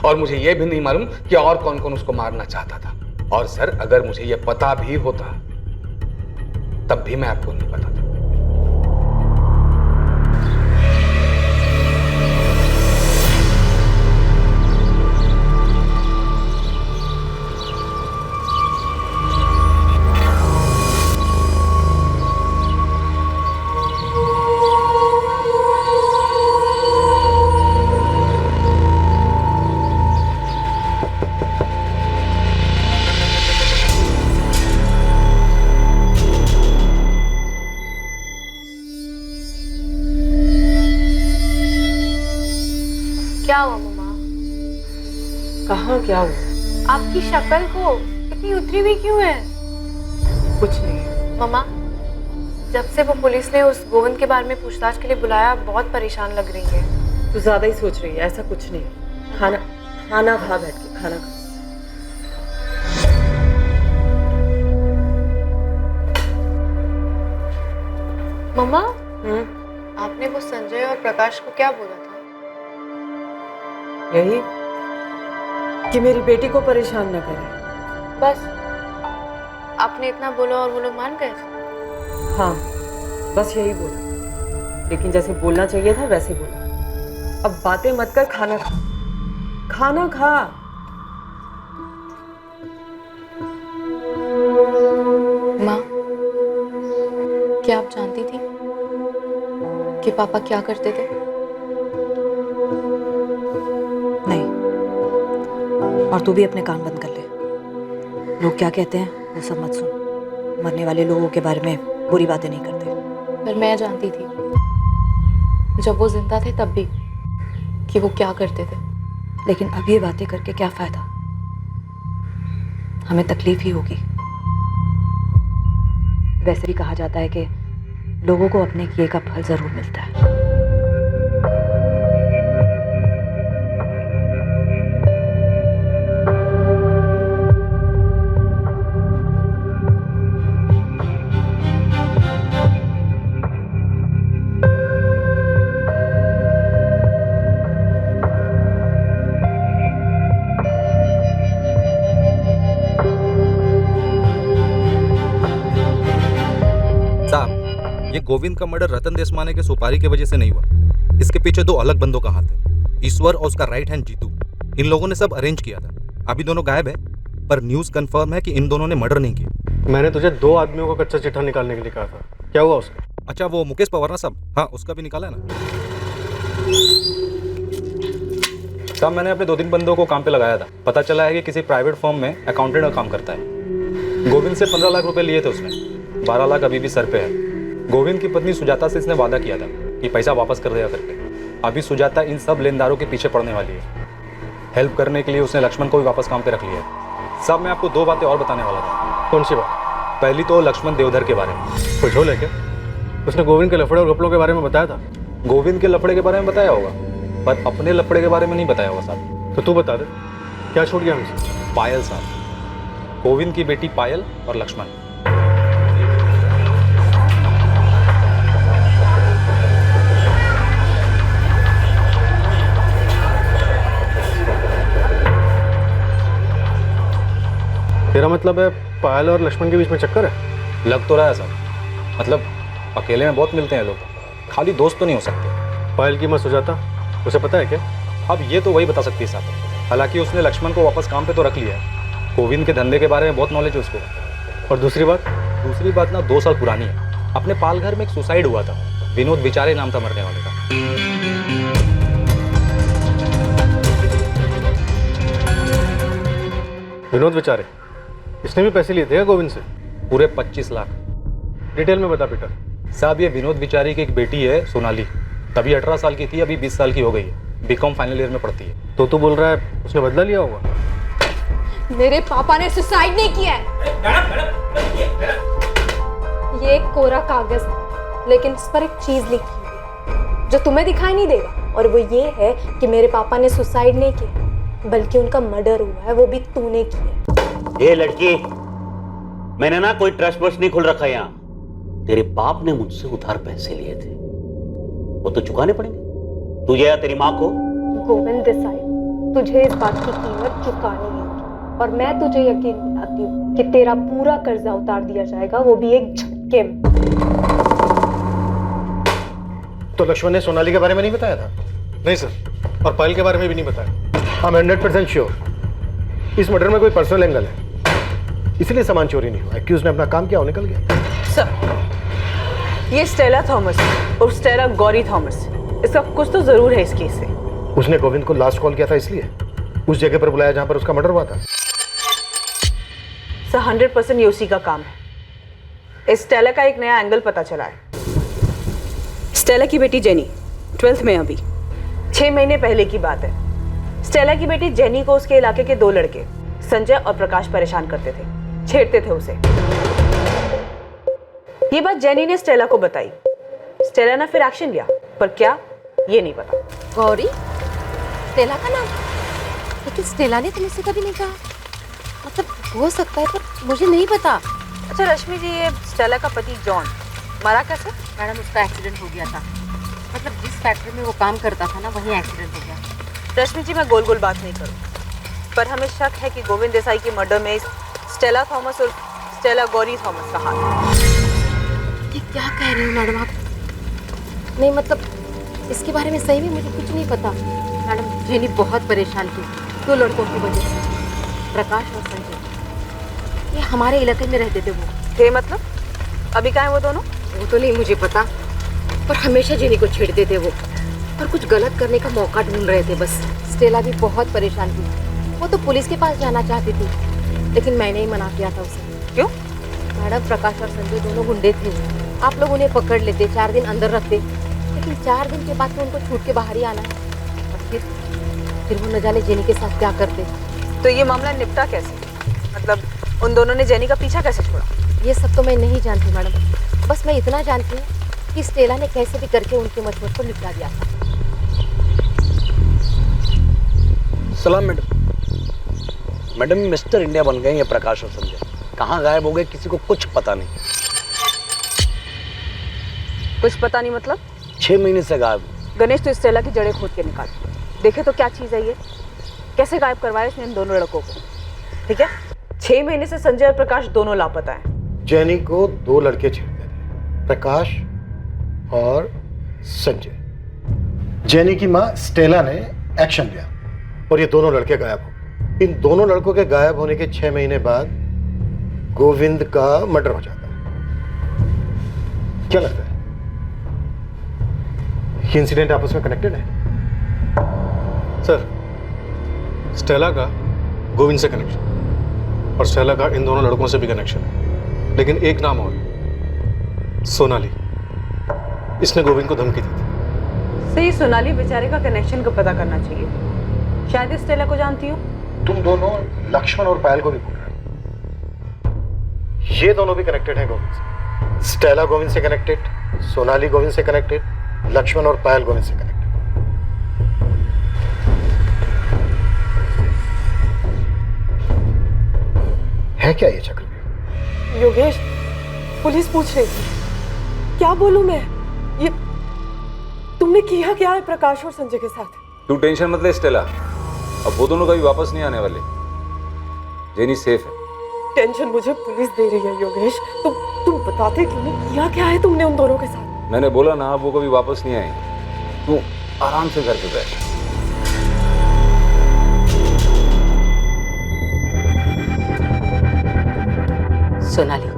और मुझे यह भी नहीं मालूम कि और कौन कौन उसको मारना चाहता था। और सर अगर मुझे यह पता भी होता तब भी मैं आपको नहीं बताता। क्या हुआ मम्मा? कहाँ क्या हुआ? आपकी शक्ल को इतनी उतरी हुई क्यों है? कुछ नहीं। मम्मा, जब से वो पुलिस ने उस गोविंद के बारे में पूछताछ के लिए बुलाया, बहुत परेशान लग रही है। तू ज्यादा ही सोच रही है, ऐसा कुछ नहीं। खाना खाना खा, बैठ के खाना खा। मम्मा, आपने वो संजय और प्रकाश को क्या बोला था? यही कि मेरी बेटी को परेशान न करे। बस आपने इतना बोला और वो लोग मान गए? हाँ, बस यही बोला, लेकिन जैसे बोलना चाहिए था वैसे बोला। अब बातें मत कर, खाना खा। खाना खा। माँ, क्या आप जानती थी कि पापा क्या करते थे? नहीं, और तू भी अपने कान बंद कर ले। लोग क्या कहते हैं वो सब मत सुन। मरने वाले लोगों के बारे में बुरी बातें नहीं करते। पर मैं जानती थी जब वो जिंदा थे तब भी कि वो क्या करते थे। लेकिन अब ये बातें करके क्या फायदा? हमें तकलीफ ही होगी। वैसे भी कहा जाता है कि लोगों को अपने किए का फल जरूर मिलता है। साहब, ये गोविंद का मर्डर रतन देशमाने के सुपारी की वजह से नहीं हुआ। इसके पीछे दो अलग बंदों का हाथ है, ईश्वर और उसका राइट हैंड जीतू। इन लोगों ने सब अरेंज किया था। अभी दोनों गायब है, पर न्यूज़ कंफर्म है कि इन दोनों ने मर्डर नहीं किया। मैंने तुझे 2 आदमियों का कच्चा चिट्ठा निकालने के लिए कहा था, क्या हुआ उसका? अच्छा, वो मुकेश पवार ना साहब? हाँ, उसका भी निकाला है ना साहब। मैंने अपने 2-3 बंदों को काम पे लगाया था। पता चला है कि किसी प्राइवेट फर्म में अकाउंटेंट का काम करता है। गोविंद से 15 लाख रुपए लिए थे उसने, 12 लाख अभी भी सर पे है। गोविंद की पत्नी सुजाता से इसने वादा किया था कि पैसा वापस कर देगा करके। अभी सुजाता इन सब लेनदारों के पीछे पड़ने वाली है। हेल्प करने के लिए उसने लक्ष्मण को भी वापस काम पे रख लिया है। साहब, मैं आपको 2 बातें और बताने वाला था। कौन सी बात? पहली तो लक्ष्मण देवधर के बारे में। कुछ हो लेके उसने गोविंद के लफड़े और गपड़ों के बारे में बताया था। गोविंद के लफड़े के बारे में बताया होगा, पर अपने लफड़े के बारे में नहीं बताया होगा साहब। तो तू बता दे, क्या छूट गया हमसे? पायल साहब, गोविंद की बेटी पायल और लक्ष्मण। तेरा मतलब है पायल और लक्ष्मण के बीच में चक्कर है? लग तो रहा है साहब। मतलब अकेले में बहुत मिलते हैं लोग, खाली दोस्त तो नहीं हो सकते। पायल की माँ सुजाता, उसे पता है क्या? अब ये तो वही बता सकती है साहब। हालांकि उसने लक्ष्मण को वापस काम पे तो रख लिया है। गोविंद के धंधे के बारे में बहुत नॉलेज है उसको। और दूसरी बात? दूसरी बात ना 2 साल पुरानी है। अपने पालघर में एक सुसाइड हुआ था, विनोद विचारे नाम था मरने वाले का। विनोद विचारे, इसने भी पैसे लिए थे गोविंद से? पूरे 25 लाख। डिटेल में बता बेटा। साहब, ये विनोद विचारी की एक बेटी है सोनाली, तभी 18 साल की थी, अभी 20 साल की हो गई है। बीकॉम फाइनल ईयर में पढ़ती है। तो तू बोल रहा है उसने बदला लिया होगा? मेरे पापा ने सुसाइड नहीं किया है। ये एक कोरा कागज है, लेकिन इस पर एक चीज लिखी है जो तुम्हें दिखाई नहीं देगा, और वो ये है कि मेरे पापा ने सुसाइड नहीं किया, बल्कि उनका मर्डर हुआ है, वो भी तूने किया। ये लड़की, मैंने ना कोई ट्रस्ट वस्ट नहीं खुल रखा यहाँ। तेरे बाप ने मुझसे उधार पैसे लिए थे, वो तो चुकाने पड़ेंगे तुझे या तेरी माँ को। गोविंद देसाई, तुझे इस बात की कीमत चुकानी होगी, और मैं तुझे यकीन दिलाती हूँ कि तेरा पूरा कर्जा उतार दिया जाएगा, वो भी एक झटके। किम। तो लक्ष्मण ने सोनाली के बारे में नहीं बताया था? नहीं सर, और पायल के बारे में भी नहीं बताया। I'm 100% श्योर इस मर्डर में कोई पर्सनल एंगल है, इसलिए सामान चोरी नहीं हुआ। एक्यूज ने अपना काम किया और निकल गया। सर, ये स्टेला थॉमस और स्टेला गौरी थॉमस, इसका कुछ तो जरूर है इस केस से। उसने गोविंद को लास्ट कॉल किया था, इसलिए उस जगह पर बुलाया जहां पर उसका मर्डर हुआ था। सर 100% ये उसी का काम है। इस स्टेला का एक नया एंगल पता चला है। स्टेला की बेटी जेनी 12th में अभी 6 महीने पहले की बात है। स्टेला की बेटी जेनी को उसके इलाके के 2 लड़के संजय और प्रकाश परेशान करते थे, छेड़ते थे उसे। ये बात जेनी ने स्टेला को बताई। स्टेला ने फिर एक्शन लिया, पर क्या ये नहीं पता। गौरी स्टेला का नाम, लेकिन स्टेला ने तो मुझसे कभी नहीं कहा। मतलब हो सकता है पर मुझे नहीं पता। अच्छा रश्मि जी, ये स्टेला का पति जॉन मरा कैसे? मैडम उसका एक्सीडेंट हो गया था। मतलब जिस फैक्ट्री में वो काम करता था ना, वहीं एक्सीडेंट हो गया। रश्मि जी, मैं गोल गोल बात नहीं करूँ, पर हमें शक है कि गोविंद देसाई की मर्डर में स्टेला थॉमस और स्टेला गौरी थॉमस का हाथ है। ये क्या कह रही हो मैडम आप? नहीं मतलब इसके बारे में सही में मुझे कुछ नहीं पता। मैडम जेनी बहुत परेशान थी 2 लड़कों की वजह से, प्रकाश और संजय। ये हमारे इलाके में रहते थे। वो थे मतलब? अभी कहाँ है वो दोनों? वो तो नहीं मुझे पता, पर हमेशा जेनी को छेड़ते थे वो, और कुछ गलत करने का मौका ढूंढ रहे थे बस। स्टेला भी बहुत परेशान थी। वो तो पुलिस के पास जाना चाहती थी, लेकिन मैंने ही मना किया था उसे। क्यों? मैडम प्रकाश और संजय दोनों गुंडे थे। आप लोग उन्हें पकड़ लेते, 4 दिन अंदर रखते, लेकिन 4 दिन के बाद तो उनको छूट के बाहर ही आना है। और फिर वो न जाने जेनी के साथ क्या करते। तो ये मामला निपटा कैसे? मतलब उन दोनों ने जेनी का पीछा कैसे छोड़ा? ये सब तो मैं नहीं जानती मैडम, बस मैं इतना जानती हूँ कि स्टेला ने कैसे भी करके उनके मजबूत को निपटा दिया था। सलाम मैडम। मैडम मिस्टर इंडिया बन गए ये प्रकाश और संजय। कहाँ गायब हो गए किसी को कुछ पता नहीं। कुछ पता नहीं मतलब? 6 महीने से गायब। गणेश तो स्टेला की जड़ें खोद के निकाल देखे तो क्या चीज़ है ये? कैसे गायब करवाया इसने इन दोनों लड़कों को? ठीक है, 6 महीने से संजय और प्रकाश दोनों लापता हैं। जेनी को 2 लड़के छेड़ते थे, प्रकाश और संजय। जेनी की माँ स्टेला ने एक्शन लिया और ये दोनों लड़के गायब हो। इन दोनों लड़कों के गायब होने के 6 महीने बाद गोविंद का मर्डर हो जाता है। क्या लगता है ये इंसिडेंट आपस में कनेक्टेड है? सर, स्टेला का गोविंद से कनेक्शन और स्टेला का इन दोनों लड़कों से भी कनेक्शन है, लेकिन एक नाम और, सोनाली। इसने गोविंद को धमकी दी थी। सही, सोनाली बेचारे का कनेक्शन को पता करना चाहिए। शायद स्टेला को जानती हो। तुम दोनों लक्ष्मण और पायल को भी बोल रहे हो। ये दोनों भी कनेक्टेड हैं गोविंद से। स्टेला गोविंद से कनेक्टेड, सोनाली गोविंद से कनेक्टेड, लक्ष्मण और पायल गोविंद से कनेक्टेड। है क्या ये चक्रव्यूह? योगेश, पुलिस पूछ रही थी। क्या बोलूं मैं? ये तुमने किया क्या है प्रकाश और संजय के साथ? तू टेंशन मत ले स्टेला, अब वो दोनों कभी वापस नहीं आने वाले। जेनी सेफ है। टेंशन मुझे पुलिस दे रही है योगेश। तुम बताते क्यों नहीं? किया क्या है तुमने उन दोनों के साथ? मैंने बोला ना, वो कभी वापस नहीं आएंगे। तू आराम से घर पे बैठ। सोनाली,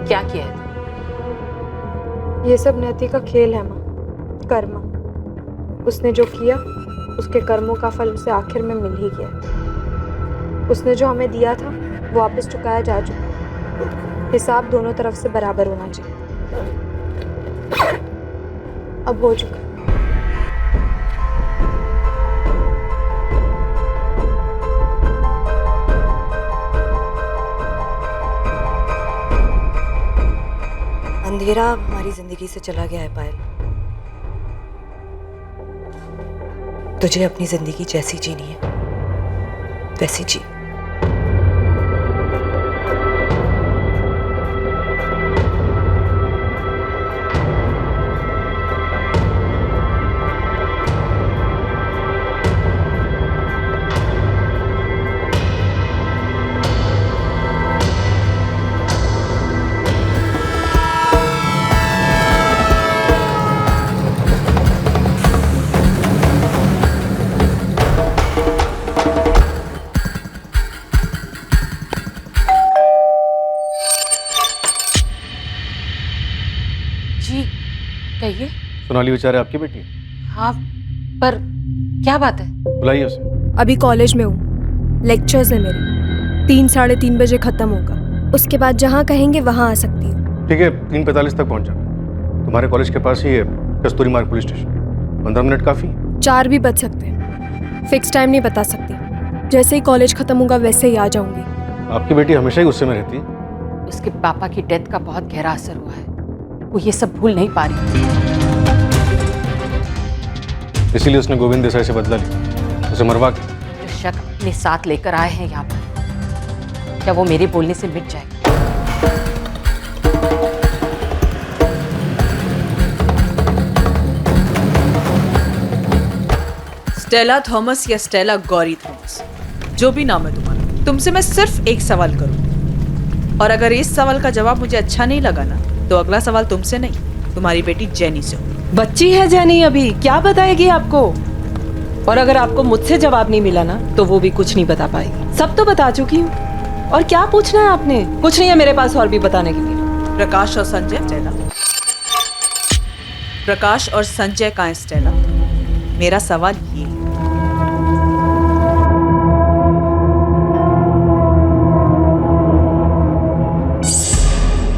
क्या किया है? ये सब नियति का खेल है माँ, कर्म। उसने जो किया उसके कर्मों का फल उसे आखिर में मिल ही गया। उसने जो हमें दिया था वो वापस चुकाया जा चुका। हिसाब दोनों तरफ से बराबर होना चाहिए। अब हो चुका। अंधेरा हमारी जिंदगी से चला गया है पायल। तुझे अपनी जिंदगी जैसी जीनी है वैसी जी। कहिए। सोनाली बेचारे आपकी बेटी है। हाँ, पर क्या बात है? बुलाइए उसे। अभी कॉलेज में हूँ, लेक्चर्स है मेरे। 3 साढ़े 3 बजे खत्म होगा, उसके बाद जहाँ कहेंगे वहाँ आ सकती हूँ। ठीक है, 3:45 तक पहुँच जाना। तुम्हारे कॉलेज के पास ही है कस्तूरी मार्ग पुलिस स्टेशन। 15 मिनट काफ़ी। 4 भी बज सकते हैं, फिक्स टाइम नहीं बता सकती। जैसे ही कॉलेज खत्म होगा वैसे ही आ जाऊंगी। आपकी बेटी हमेशा ही गुस्से में रहती है। उसके पापा की डेथ का बहुत गहरा असर हुआ है, वो ये सब भूल नहीं पा रही। इसीलिए उसने गोविंद देसाई से बदला लिया, उसे मरवा के। जो शक अपने साथ लेकर आए हैं यहाँ पर, क्या वो मेरे बोलने से मिट जाएगा? स्टेला थॉमस या स्टेला गौरी थॉमस, जो भी नाम है तुम्हारा, तुमसे मैं सिर्फ एक सवाल करूँ, और अगर इस सवाल का जवाब मुझे अच्छा नहीं लगा ना, तो अगला सवाल तुमसे नहीं, तुम्हारी बेटी जेनी से हो। बच्ची है जेनी, अभी क्या बताएगी आपको? और अगर आपको मुझसे जवाब नहीं मिला ना, तो वो भी कुछ नहीं बता पाएगी। सब तो बता चुकी हूँ। और क्या पूछना है आपने? कुछ नहीं है मेरे पास और भी बताने के लिए। प्रकाश और संजय स्टेला, प्रकाश और संजय का है स्टेला। मेरा सवाल ये है,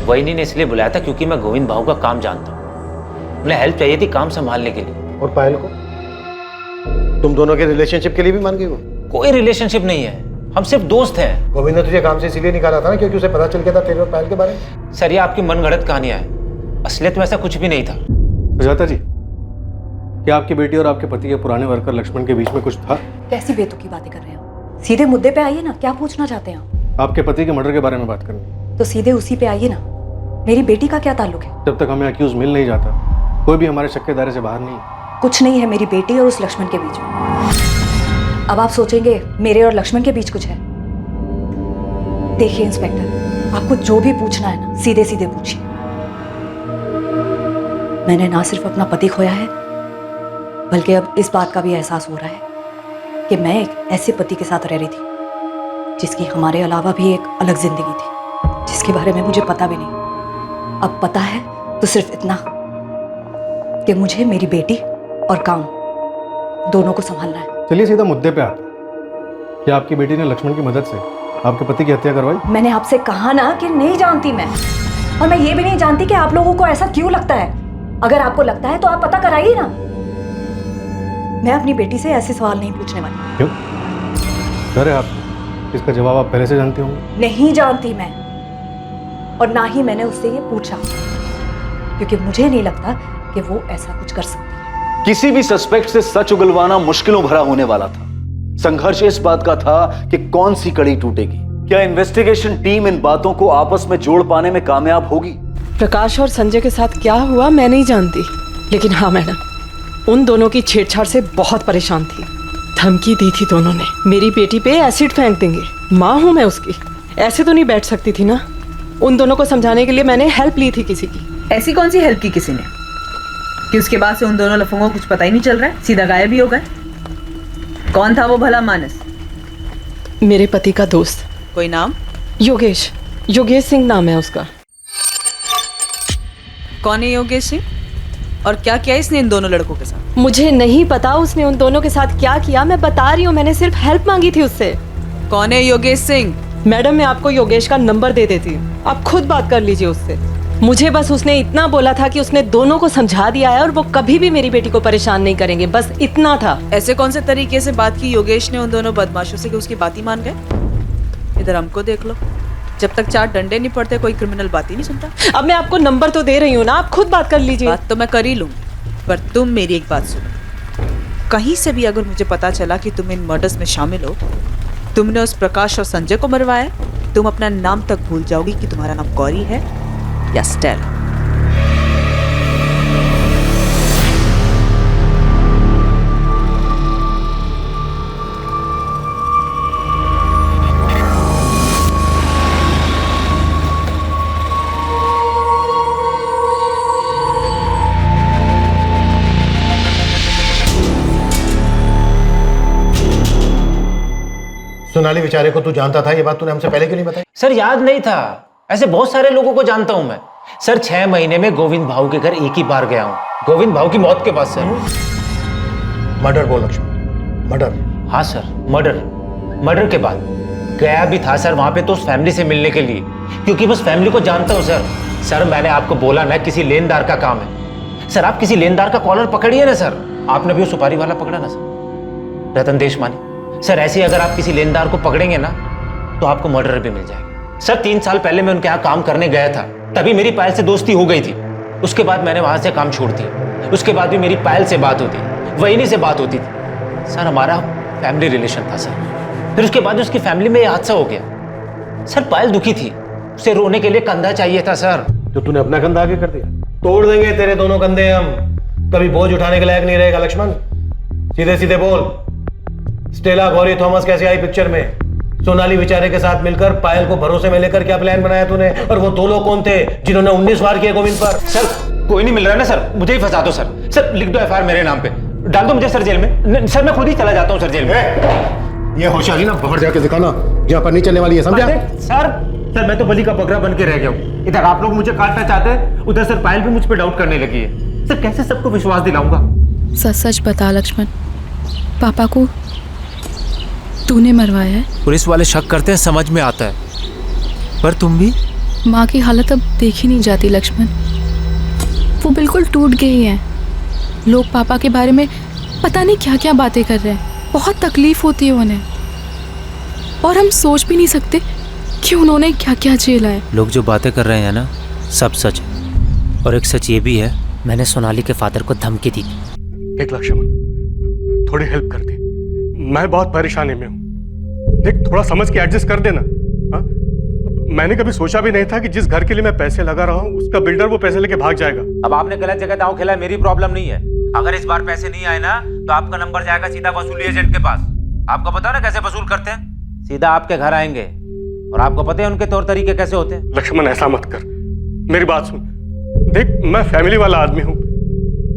वहीनी ने इसलिए बुलाया था क्योंकि मैं गोविंद भाऊ का काम जानता हूँ। उन्हें हेल्प चाहिए थी काम संभालने के लिए। और पायल को तुम दोनों के रिलेशनशिप के लिए भी मान गई हो? कोई रिलेशनशिप नहीं है, हम सिर्फ दोस्त हैं। गोविंद ने तुझे काम से इसीलिए निकाला था ना क्योंकि उसे पता चल गया था तेरे और पायल के बारे में। सर, ये आपकी मनगढ़ंत कहानियां हैं, असलियत में ऐसा कुछ भी नहीं था। सुजाता जी, क्या आपकी बेटी और आपके पति के पुराने वर्कर लक्ष्मण के बीच में कुछ था? कैसी बेतुकी बातें कर रहे हो? सीधे मुद्दे पे आइए ना, क्या पूछना चाहते हैं आप? आपके पति के मर्डर के बारे में बात करनी। तो सीधे उसी पे आइए ना। मेरी बेटी का क्या ताल्लुक है? जब तक हमें अक्यूज मिल नहीं जाता, कोई भी हमारे शक के दायरे से बाहर नहीं। कुछ नहीं है मेरी बेटी और उस लक्ष्मण के बीच में। अब आप सोचेंगे मेरे और लक्ष्मण के बीच कुछ है। देखिए इंस्पेक्टर, आपको जो भी पूछना है ना, सीधे सीधे पूछिए। मैंने ना सिर्फ अपना पति खोया है, बल्कि अब इस बात का भी एहसास हो रहा है कि मैं एक ऐसे पति के साथ रह रही थी जिसकी हमारे अलावा भी एक अलग जिंदगी थी, जिसके बारे में मुझे पता भी नहीं। अब पता है तो सिर्फ इतना कि मुझे मेरी बेटी और काम दोनों को संभालना है। चलिए सीधा मुद्दे पे आते हैं। क्या आपकी बेटी ने लक्ष्मण की मदद से आपके पति की हत्या करवाई? मैंने आपसे कहा ना कि नहीं जानती मैं, और मैं ये भी नहीं जानती कि आप लोगों को ऐसा क्यों लगता है। अगर आपको लगता है तो आप पता कराइए ना। मैं अपनी बेटी से ऐसे सवाल नहीं पूछने वाली। क्यों? डर है आप? इसका जवाब आप पहले से जानते होंगे। नहीं जानती मैं, और ना ही मैंने उससे ये पूछा, क्योंकि मुझे नहीं लगता कि वो ऐसा कुछ कर सकती है। किसी भी सस्पेक्ट से सच उगलवाना मुश्किलों भरा होने वाला था। संघर्ष इस बात का था कि कौन सी कड़ी टूटेगी। क्या इन्वेस्टिगेशन टीम इन बातों को आपस में जोड़ पाने में कामयाब होगी? प्रकाश और संजय के साथ क्या हुआ मैं नहीं जानती, लेकिन हाँ मैडम, उन दोनों की छेड़छाड़ से बहुत परेशान थी। धमकी दी थी दोनों ने, मेरी बेटी पे एसिड फेंक देंगे। माँ हूं मैं उसकी, ऐसे तो नहीं बैठ सकती थी ना। उन दोनों को समझाने के लिए मैंने हेल्प ली थी किसी की। ऐसी कौन सी हेल्प की किसी ने कि उसके बाद से उन दोनों लफंगों को कुछ पता ही नहीं चल रहा है, सीधा गायब ही हो गए? कौन था वो भला मानस? मेरे पति का दोस्त। कोई नाम? योगेश, योगेश सिंह नाम है उसका। कौन है योगेश सिंह, और क्या किया इसने इन दोनों लड़कों के साथ? मुझे नहीं पता उसने उन दोनों के साथ क्या किया, मैं बता रही हूँ, मैंने सिर्फ हेल्प मांगी थी उससे। कौन है योगेश सिंह? मैडम, मैं आपको योगेश का नंबर दे देती हूँ, आप खुद बात कर लीजिए उससे। मुझे बस उसने इतना बोला था कि उसने दोनों को समझा दिया है और वो कभी भी मेरी बेटी को परेशान नहीं करेंगे, बस इतना था। ऐसे कौन से तरीके से बात की योगेश ने उन दोनों बदमाशों से कि उसकी बात ही मान गए? इधर हमको देख लो, जब तक 4 डंडे नहीं पड़ते कोई क्रिमिनल बात ही नहीं सुनता। अब मैं आपको नंबर तो दे रही हूँ ना, आप खुद बात कर लीजिए। बात तो मैं कर ही लूंगी, पर तुम मेरी एक बात सुनो। कहीं से भी अगर मुझे पता चला कि तुम इन मर्डर्स में शामिल हो, तुमने उस प्रकाश और संजय को मरवाया, तुम अपना नाम तक भूल जाओगी कि तुम्हारा नाम गौरी है या स्टेला। सोनाली बेचारे को तू जानता था, ये बात तूने हमसे पहले क्यों नहीं बताई? सर याद नहीं था, ऐसे बहुत सारे लोगों को जानता हूं मैं। सर 6 महीने में गोविंद भाऊ के घर एक ही बार गया हूं, गोविंद भाऊ की मौत के बाद सर। मर्डर बोल लक्ष्मण, मर्डर। हाँ सर, मर्डर के बाद गया भी था सर वहां पे तो उस फैमिली से मिलने के लिए, क्योंकि बस फैमिली को जानता हूं सर। सर मैंने आपको बोला ना किसी लेनदार का काम है। सर आप किसी लेनदार का कॉलर पकड़िए ना सर। आपने भी वो सुपारी वाला पकड़ा ना सर, रतन देशमानी। सर ऐसे ही अगर आप किसी लेनदार को पकड़ेंगे ना तो आपको मर्डर भी मिल जाएगा। सर 3 साल पहले मैं उनके यहाँ काम करने गया था, तभी मेरी पायल से दोस्ती हो गई थी। उसके बाद मैंने वहां से काम छोड़ दिया। उसके बाद भी मेरी पायल से बात होती, वहीनी से बात होती थी। सर हमारा फैमिली रिलेशन था सर। फिर उसके बाद उसकी फैमिली में हादसा हो गया। सर पायल दुखी थी, उसे रोने के लिए कंधा चाहिए था सर। तो तूने अपना कंधा आगे कर दिया? तोड़ देंगे तेरे दोनों कंधे हम, कभी बोझ उठाने के लायक नहीं रहेगा लक्ष्मण। सीधे सीधे बोल, स्टेला गौरी थॉमस कैसे आई पिक्चर में? सोनाली बेचारे के साथ मिलकर पायल को भरोसे में लेकर क्या प्लान बनाया तूने? और वो 2 लोग कौन थे जिन्होंने 19 वार किए गोविंद पर? सर कोई नहीं मिल रहा ना सर, मुझे ही फंसा दो सर। सर लिख दो एफआईआर मेरे नाम पे, डाल दो मुझे सर जेल में। सर मैं खुद ही चला जाता हूँ सर जेल में। ये होशियारी ना बाहर जाके दिखाना, यहाँ पर नहीं चलने वाली है, समझा? सर मैं तो बलि का बकरा बन के रह गया हूँ। इधर आप लोग मुझे काटना चाहते हैं, उधर सर पायल भी मुझ पर डाउट करने लगी है। सर कैसे सबको विश्वास दिलाऊंगा? सच सच बता लक्ष्मण, पापा को तूने मरवाया है? पुलिस वाले शक करते हैं, समझ में आता है, पर तुम भी? माँ की हालत अब देखी नहीं जाती लक्ष्मण, वो बिल्कुल टूट गई हैं। लोग पापा के बारे में पता नहीं क्या क्या बातें कर रहे हैं, बहुत तकलीफ होती है उन्हें, और हम सोच भी नहीं सकते कि उन्होंने क्या क्या झेला है। लोग जो बातें कर रहे हैं ना सब सच है, और एक सच ये भी है, मैंने सोनाली के फादर को धमकी दी थी। एक लक्ष्मण थोड़ी हेल्प कर दे, मैं बहुत परेशानी में हूँ। देख थोड़ा समझ के एडजस्ट कर देना। हाँ? मैंने कभी सोचा भी नहीं था कि जिस घर के लिए मैं पैसे लगा रहा हूँ उसका बिल्डर वो पैसे लेके भाग जाएगा। अब आपने गलत जगह दांव खेला, मेरी प्रॉब्लम नहीं है। अगर इस बार पैसे नहीं आए ना तो आपका नंबर जाएगा सीधा वसूली एजेंट के पास। आपको पता है ना कैसे वसूल करते हैं? सीधा आपके घर आएंगे, और आपको पता है उनके तौर तरीके कैसे होते हैं। लक्ष्मण ऐसा मत कर, मेरी बात सुन। देख मैं फैमिली वाला आदमी हूँ,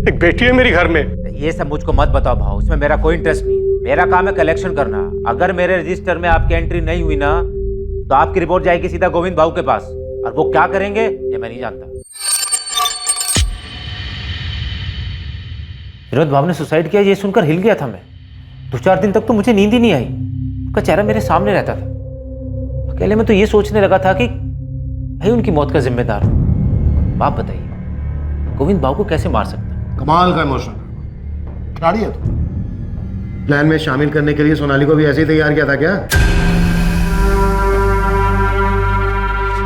एक बेटी है मेरी घर में। ये सब मुझको मत बताओ भाव, इसमें मेरा कोई इंटरेस्ट नहीं है। मेरा काम है कलेक्शन करना। अगर मेरे रजिस्टर में आपकी एंट्री नहीं हुई ना तो आपकी रिपोर्ट जाएगी सीधा गोविंद भाऊ के पास, और वो क्या करेंगे ये मैं नहीं जानता। विनोद भाव ने सुसाइड किया ये सुनकर हिल गया था मैं। 2-4 दिन तक तो मुझे नींद ही नहीं आई, उसका चेहरा मेरे सामने रहता था। अकेले में तो ये सोचने लगा था कि भाई उनकी मौत का जिम्मेदार हूं। आप बताइए गोविंद भाव को कैसे मार सकता? कमाल का इमोशन खिलाड़ी है तू। प्लान में शामिल करने के लिए सोनाली को भी ऐसे ही तैयार किया था क्या?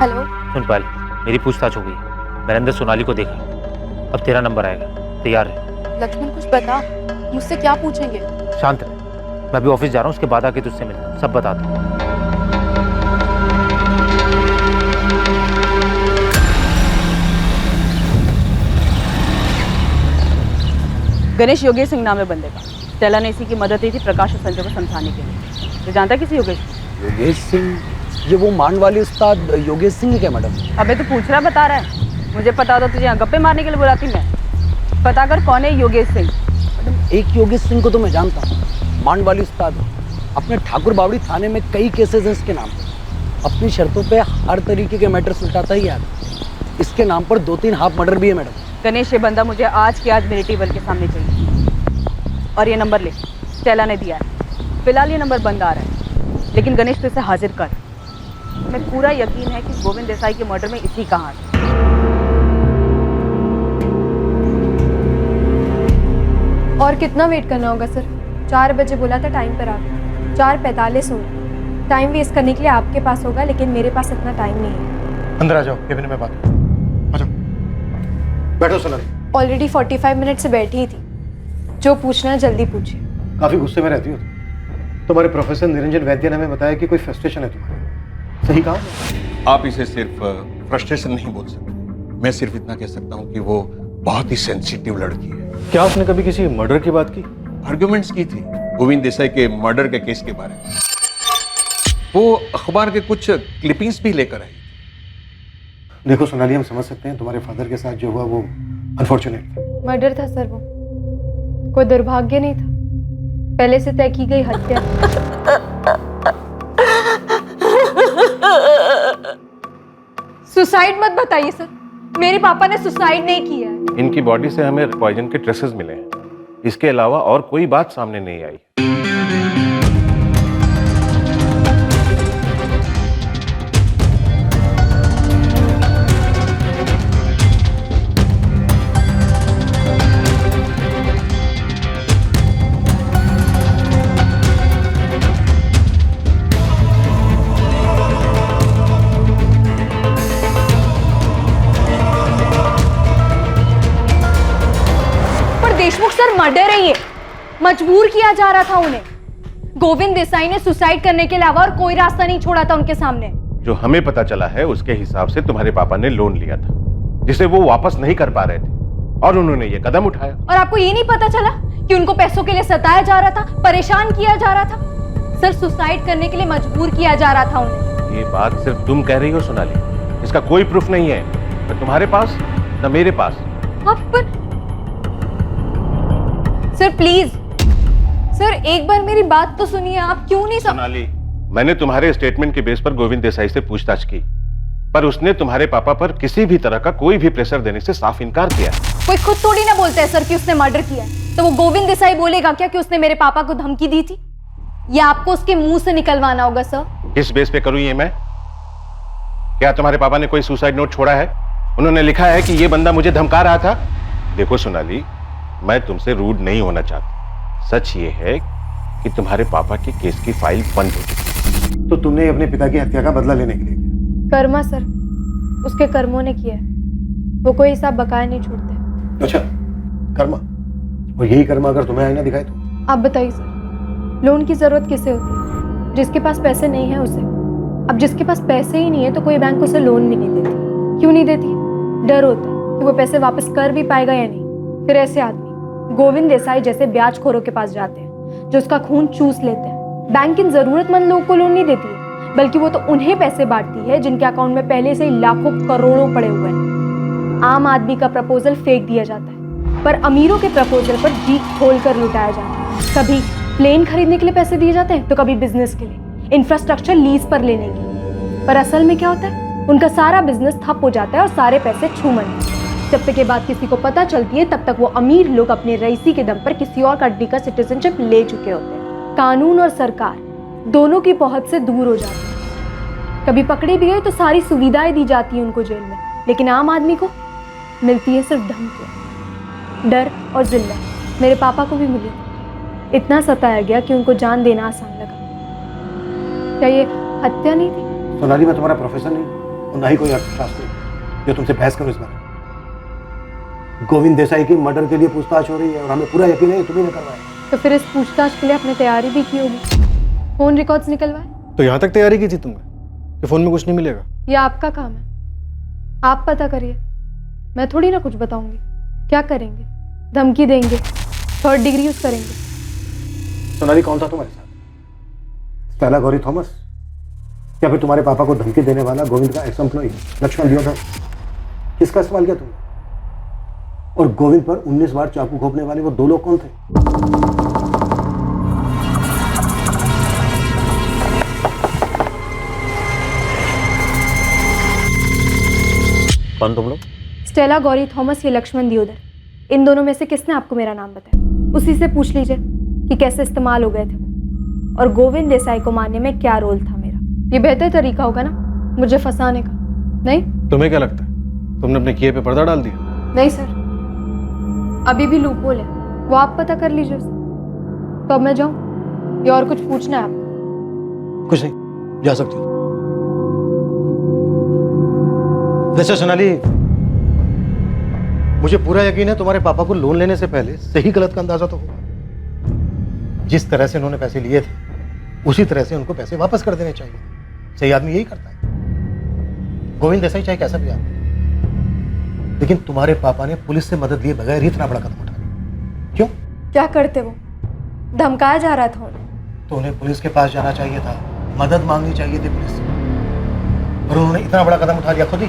हेलो सुन पायल, मेरी पूछताछ हो गई, मैंने अंदर सोनाली को देखा। अब तेरा नंबर आएगा, तैयार है। लक्ष्मण कुछ बता, मुझसे क्या पूछेंगे? शांत रह, मैं अभी ऑफिस जा रहा हूँ, उसके बाद आके तुझसे मिलता हूँ, सब बता दूँ। गणेश योगेश सिंह नाम है बंदे का। स्टेला ने इसी की मदद ली थी प्रकाश और संजय को समझाने के लिए। तो जानता किसी योगेश? योगेश सिंह? ये वो मांड वाली उस्ताद योगेश सिंह है क्या मैडम? अबे तो पूछ रहा बता रहा है, मुझे पता होता तुझे यहाँ गप्पे मारने के लिए बुलाती मैं। पता कर कौन है योगेश सिंह। मैडम एक योगेश सिंह को तो मैं जानता हूँ, मांड वाली उस्ताद। अपने ठाकुर बावड़ी थाने में कई केसेस हैं इसके नाम पर। अपनी शर्तों पे हर तरीके के मैटर सुलझाता ही है। इसके नाम पर 2-3 हाफ मर्डर भी है मैडम। गणेश ये बंदा मुझे आज के आज मेरे टेबल के सामने चाहिए, और ये नंबर ले, स्टेला ने दिया है। फिलहाल ये नंबर बंद आ रहा है, लेकिन गणेश तो इसे हाजिर कर। मैं पूरा यकीन है कि गोविंद देसाई के मर्डर में इसी का हाथ है। और कितना वेट करना होगा सर? 4 बजे बोला था टाइम पर आप, 4:45 हो। टाइम वेस्ट करने के लिए आपके पास होगा, लेकिन मेरे पास इतना टाइम नहीं है। अंदर आ जाओ, केबिन में बात। आ जाओ, बैठो सोनाली। ऑलरेडी 45 मिनट से बैठी ही थी, जो पूछना है जल्दी पूछिए। काफी गुस्से में रहती हो तुम्हारे प्रोफेसर निरंजन वैद्य ने हमें बताया कि कोई फ्रस्ट्रेशन है तुम्हारे। सही कहा? आप इसे सिर्फ फ्रस्ट्रेशन नहीं बोल सकते, मैं सिर्फ इतना कह सकता हूँ कि वो बहुत ही सेंसिटिव लड़की है। क्या उसने कभी किसी मर्डर की बात की? आर्ग्यूमेंट्स की थी गोविंद देसाई के मर्डर के केस के बारे में। वो अखबार के कुछ क्लिपिंग्स भी लेकर आई। देखो सोनाली, हम समझ सकते हैं तुम्हारे फादर के साथ जो हुआ वो अनफॉर्चुनेट था। मर्डर था सर, वो कोई दुर्भाग्य नहीं था, पहले से तय की गई हत्या। सुसाइड मत बताइए सर, मेरे पापा ने सुसाइड नहीं किया है। इनकी बॉडी से हमें पॉइजन के ट्रेसेस मिले हैं, इसके अलावा और कोई बात सामने नहीं आई। देशमुख सर मर्डर है ये, मजबूर किया जा रहा था उन्हें। गोविंद देसाई ने सुसाइड करने के अलावा और कोई रास्ता नहीं छोड़ा था उनके सामने। जो हमें पता चला है उसके हिसाब से तुम्हारे पापा ने लोन लिया था जिसे वो वापस नहीं कर पा रहे थे और उन्होंने ये कदम उठाया। और आपको ये नहीं पता चला कि उनको पैसों के लिए सताया जा रहा था, परेशान किया जा रहा था? सर सुसाइड करने के लिए मजबूर किया जा रहा था उन्हें। ये बात सिर्फ तुम कह रही हो सोनाली, इसका कोई प्रूफ नहीं है, न तुम्हारे पास न मेरे पास। पर सर प्लीज, सर एक बार मेरी बात तो सुनिए, आप क्यों नहीं सोनाली, मैंने तुम्हारे स्टेटमेंट के बेस पर गोविंद देसाई से पूछताछ की, पर उसने तुम्हारे पापा पर किसी भी तरह का कोई भी प्रेशर देने से साफ इनकार किया। कोई खुद थोड़ी ना बोलता है सर कि उसने मर्डर किया है, तो वो गोविंद देसाई बोलेगा क्या कि उसने मेरे पापा को धमकी दी थी? या आपको उसके मुंह से निकलवाना होगा सर? किस बेस पे करूं ये मैं? क्या तुम्हारे पापा ने कोई सुसाइड नोट छोड़ा है? उन्होंने लिखा है कि ये बंदा मुझे धमका रहा था? देखो सोनाली, मैं तुमसे रूड नहीं होना चाहता, सच ये है कि तुम्हारे पापा के केस की फाइल बंद हो चुकी। तो तुमने अपने पिता की हत्या का बदला लेने के लिए किया? कर्मा सर, उसके कर्मों ने किया है, वो कोई हिसाब बकाया नहीं छोड़ते। अच्छा, कर्मा, और यही कर्मा अगर तुम्हें आईना दिखाए तो? आप बताइए सर, लोन की जरूरत किसे होती है? जिसके पास पैसे नहीं है उसे। अब जिसके पास पैसे ही नहीं है तो कोई बैंक उसे लोन भी नहीं देती। क्यों नहीं देती? डर होता है कि वो पैसे वापस कर भी पाएगा या नहीं। फिर ऐसे आदमी गोविंद देसाई जैसे ब्याजखोरों के पास जाते हैं जो उसका खून चूस लेते हैं। बैंक इन जरूरतमंद लोगों को लोन नहीं देती है, बल्कि वो तो उन्हें पैसे बांटती है जिनके अकाउंट में पहले से ही लाखों करोड़ों पड़े हुए हैं। आम आदमी का प्रपोजल फेंक दिया जाता है, पर अमीरों के प्रपोजल पर जी खोल कर लुटाया जाता है। कभी प्लेन खरीदने के लिए पैसे दिए जाते हैं तो कभी बिजनेस के लिए, इंफ्रास्ट्रक्चर लीज पर लेने के लिए। पर असल में क्या होता है? उनका सारा बिजनेस ठप हो जाता है और सारे पैसे छूमन। जब तक ये बात किसी को पता चलती है तब तक वो अमीर लोग अपने रईसी के दम पर किसी और कंट्री का सिटीजनशिप ले चुके होते हैं। कानून और सरकार दोनों की पहुंच से दूर हो जाती है। कभी पकड़े भी गए तो सारी सुविधाएं दी जाती है उनको जेल में, लेकिन आम आदमी को मिलती है सिर्फ धमकियां, डर और जिल्लत। मेरे पापा को भी मिली, इतना सताया गया कि उनको जान देना आसान लगा। क्या ये हत्या नहीं थी? सोनाली, मैं तुम्हारा प्रोफेसर नहीं और ना ही कोई अर्थशास्त्री जो तुमसे बहस करो इस बारे में। गोविंद देसाई की मर्डर के लिए पूछताछ हो रही है और हमें पूरा यकीन है तुम्ही ने करवाया। तो फिर इस पूछताछ के लिए आपने तैयारी भी की होगी, फोन रिकॉर्ड्स निकलवाए? तो यहाँ तक तैयारी की थी तुमने कि फोन में कुछ नहीं मिलेगा? ये आपका काम है, आप पता करिए, मैं थोड़ी ना कुछ बताऊंगी। क्या करेंगे? धमकी देंगे, थर्ड डिग्री यूज करेंगे। सोनाली, कौन था तुम्हारे साथ? स्टेला गौरी थॉमस या फिर तुम्हारे पापा को धमकी देने वाला गोविंद का एक्स एम्प्लॉई लक्ष्मण दियोदर? किसका इस्तेमाल किया तुमने? और गोविंद पर 19 बार चाकू घोंपने वाले वो दो लोग कौन थे? कौन तुम लोग? स्टेला गौरी थॉमस या लक्ष्मण दियोदर, इन दोनों में से किसने आपको मेरा नाम बताया? उसी से पूछ लीजिए कि कैसे इस्तेमाल हो गए थे वो, और गोविंद देसाई को मारने में क्या रोल था मेरा। ये बेहतर तरीका होगा ना मुझे फंसाने का, नहीं? तुम्हें क्या लगता है तुमने अपने किए पे पर्दा डाल दिया? नहीं सर, अभी भी लूपहोल है, वो आप पता कर लीजिए उसे। तो अब मैं जाऊं या और कुछ पूछना है आपको? कुछ नहीं, जा सकती हूँ। वैसे सोनाली, मुझे पूरा यकीन है तुम्हारे पापा को लोन लेने से पहले सही गलत का अंदाजा तो होगा। जिस तरह से उन्होंने पैसे लिए थे उसी तरह से उनको पैसे वापस कर देने चाहिए। सही आदमी यही करता है। गोविंद देसाई चाहे कैसा भी आदमी, लेकिन तुम्हारे पापा ने पुलिस से मदद लिए बगैर ही इतना बड़ा कदम उठा लिया। क्यों? क्या करते वो? धमकाया जा रहा था उन्हें। तो उन्हें पुलिस के पास जाना चाहिए था, मदद मांगनी चाहिए थी पुलिस से, और उन्होंने इतना बड़ा कदम उठा लिया खुद ही,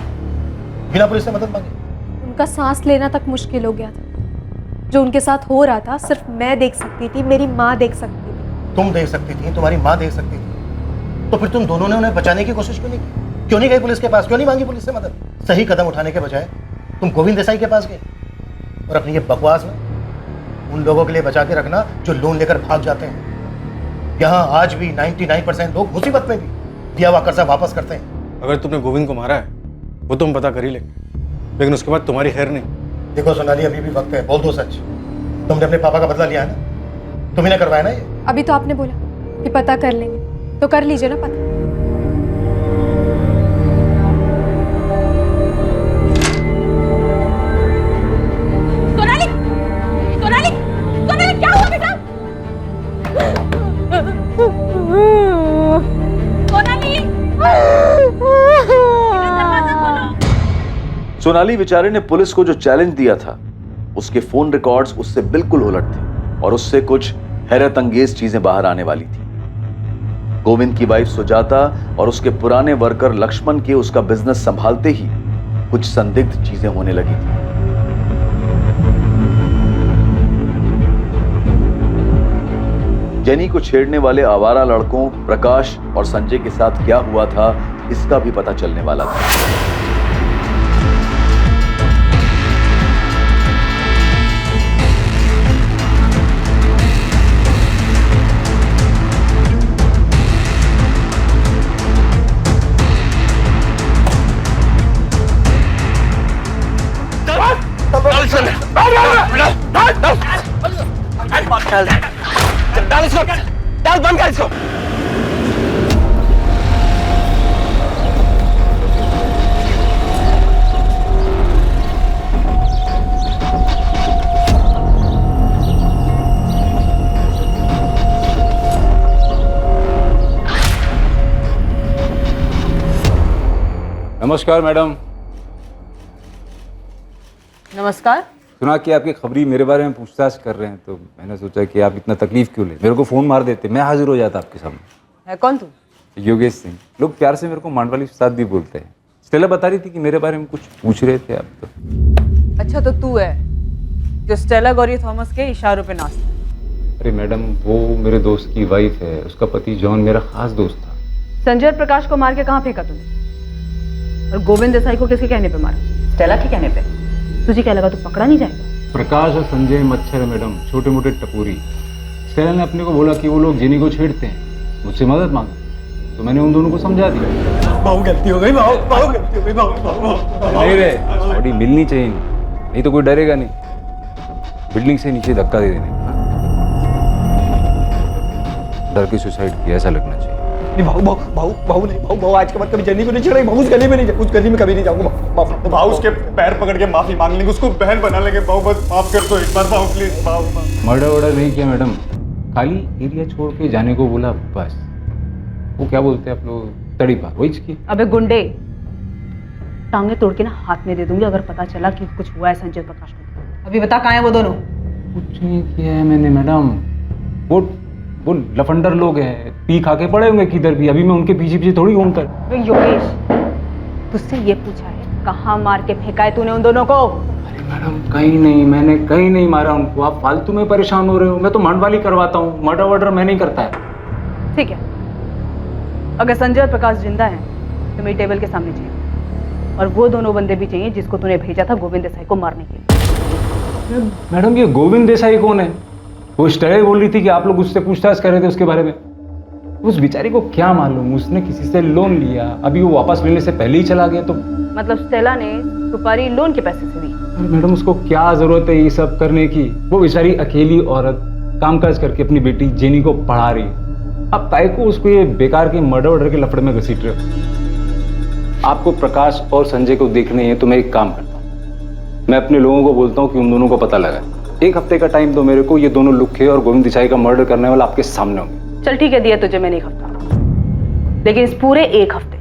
बिना पुलिस से मदद मांगे। उनका सांस लेना तक मुश्किल हो गया था। जो उनके साथ हो रहा था सिर्फ मैं देख सकती थी, मेरी माँ देख सकती थी। तुम देख सकती थी, तुम्हारी माँ देख सकती थी, तो फिर तुम दोनों ने उन्हें बचाने की कोशिश क्यों नहीं की? क्यों नहीं गए पुलिस के पास, क्यों नहीं मांगी पुलिस से मदद? सही कदम उठाने के बजाय तुम गोविंद देसाई के पास गए और अपनी ये बकवास में उन लोगों के लिए बचा के रखना जो लोन लेकर भाग जाते हैं। यहाँ आज भी 99% लोग मुसीबत में भी दिया हुआ कर्जा वापस करते हैं। अगर तुमने गोविंद को मारा है वो तो हम पता कर ही लेंगे, लेकिन उसके बाद तुम्हारी खैर नहीं। देखो सोनाली, अभी भी वक्त है, बोल दो सच। तुमने अपने पापा का बदला लिया है ना, तुम्ही ने करवाया ना ये? अभी तो आपने बोला कि पता कर लेंगे, तो कर लीजिए ना पता। सोनाली, सोनाली, सोनाली क्या हुआ बेटा? सोनाली, दरवाजा खोलो। सोनाली बेचारे ने पुलिस को जो चैलेंज दिया था उसके फोन रिकॉर्ड्स उससे बिल्कुल उलट थे और उससे कुछ हैरत अंगेज चीजें बाहर आने वाली थी। गोविंद की वाइफ सुजाता और उसके पुराने वर्कर लक्ष्मण के उसका बिजनेस संभालते ही कुछ संदिग्ध चीजें होने लगी थी। जेनी को छेड़ने वाले आवारा लड़कों प्रकाश और संजय के साथ क्या हुआ था इसका भी पता चलने वाला था। बंद कर इसको। नमस्कार मैडम। नमस्कार। सुना कि आपकी खबरी मेरे बारे में पूछताछ कर रहे हैं, तो मैंने सोचा कि आप इतना तकलीफ क्यों ले, मेरे को फ़ोन मार देते, मैं हाजिर हो जाता आपके सामने। है कौन तू? योगेश सिंह। लोग प्यार से मेरे को मांडवाली उस्ताद भी बोलते हैं। स्टेला बता रही थी कि मेरे बारे में कुछ पूछ रहे थे आप तो। अच्छा, तो तू है जो स्टेला गौरी थॉमस के इशारों पे नाचता है? अरे मैडम, वो मेरे दोस्त की वाइफ है, उसका पति जॉन मेरा खास दोस्त था। संजय और प्रकाश को मार के कहाँ फेंका तूने? और गोविंद देसाई को किसके कहने पे मारा? स्टेला के कहने पे। तुझे क्या लगा तू पकड़ा नहीं जाएगा? प्रकाश और संजय मच्छर है मैडम, छोटे मोटे टपूरी। स्टेला ने अपने को बोला कि वो लोग जेनी को छेड़ते हैं, मुझसे मदद मांगा, तो मैंने उन दोनों को समझा दिया। बहुत गलती हो गई, बहुत गलती हो गई। नहीं रे, बॉडी मिलनी चाहिए, नहीं तो कोई डरेगा नहीं। बिल्डिंग से नीचे धक्का दे देने, डर के सुसाइड किया ऐसा लगना चाहिए। नहीं भाऊ नहीं, भाऊ आज के बाद कभी जेनी को नहीं छेड़ेंगे। भाऊ उस गली में नहीं, उस गली में कभी नहीं जाऊंगा। भाऊ उसके पैर पकड़ के माफी मांग लेंगे, उसको बहन बना लेंगे। भाऊ बस माफ कर दो एक बार, भाऊ प्लीज। भाऊ मर्डर वर्डर नहीं किया मैडम, खाली एरिया छोड़ के जाने को बोला बस। वो क्या बोलते हैं आप लोग, तड़ी पार, वही की। अबे गुंडे, टांगे तोड़ के ना हाथ में दे दूंगी अगर पता चला कि कुछ हुआ है संजय प्रकाश को। अभी बता कहाँ है वो दोनों? कुछ नहीं किया है मैंने मैडम, वो लफंडर लोग हैं, पी खा के पड़े होंगे किधर भी, अभी मैं उनके पीछे पीछे थोड़ी घूमता। योगेश, तुझसे ये पूछा है कहाँ मार के फेंका है तूने उन दोनों को? अरे मैडम कहीं नहीं, मैंने कहीं नहीं मारा उनको, आप फालतू में परेशान हो रहे हो। मैं तो मांडवाली करवाता हूँ, मर्डर वर्डर मैं नहीं करता है। ठीक है, अगर संजय और प्रकाश जिंदा हैं तो मेरी टेबल के सामने चाहिए, और वो दोनों बंदे भी चाहिए जिसको तूने भेजा था गोविंद देसाई को मारने के लिए। मैडम ये गोविंद देसाई कौन है? वो स्टेला बोल रही थी कि आप लोग उससे पूछताछ कर रहे थे उसके बारे में। उस बेचारी को क्या मालूम, उसने किसी से लोन लिया, अभी वो वापस लेने से पहले ही चला गया। तो मतलब स्टेला ने सुपारी लोन के पैसे से दी? अरे मैडम उसको क्या जरूरत है ये सब करने की? वो बेचारी अकेली औरत कामकाज करके अपनी बेटी जेनी को पढ़ा रही है। अब ताई को उसको ये बेकार के मर्डर वर्डर के लफड़े में घसीट रहे हो। आपको प्रकाश और संजय को देखने हैं तो मैं एक काम करता हूँ, मैं अपने लोगों को बोलता हूँ कि उन दोनों को पता लगा। एक हफ्ते का टाइम दो मेरे को, ये दोनों लुखे और गोविंद देसाई का मर्डर करने वाला आपके सामने होंगे। चल ठीक है, दिया तुझे मैंने एक हफ्ता, लेकिन इस पूरे एक हफ्ते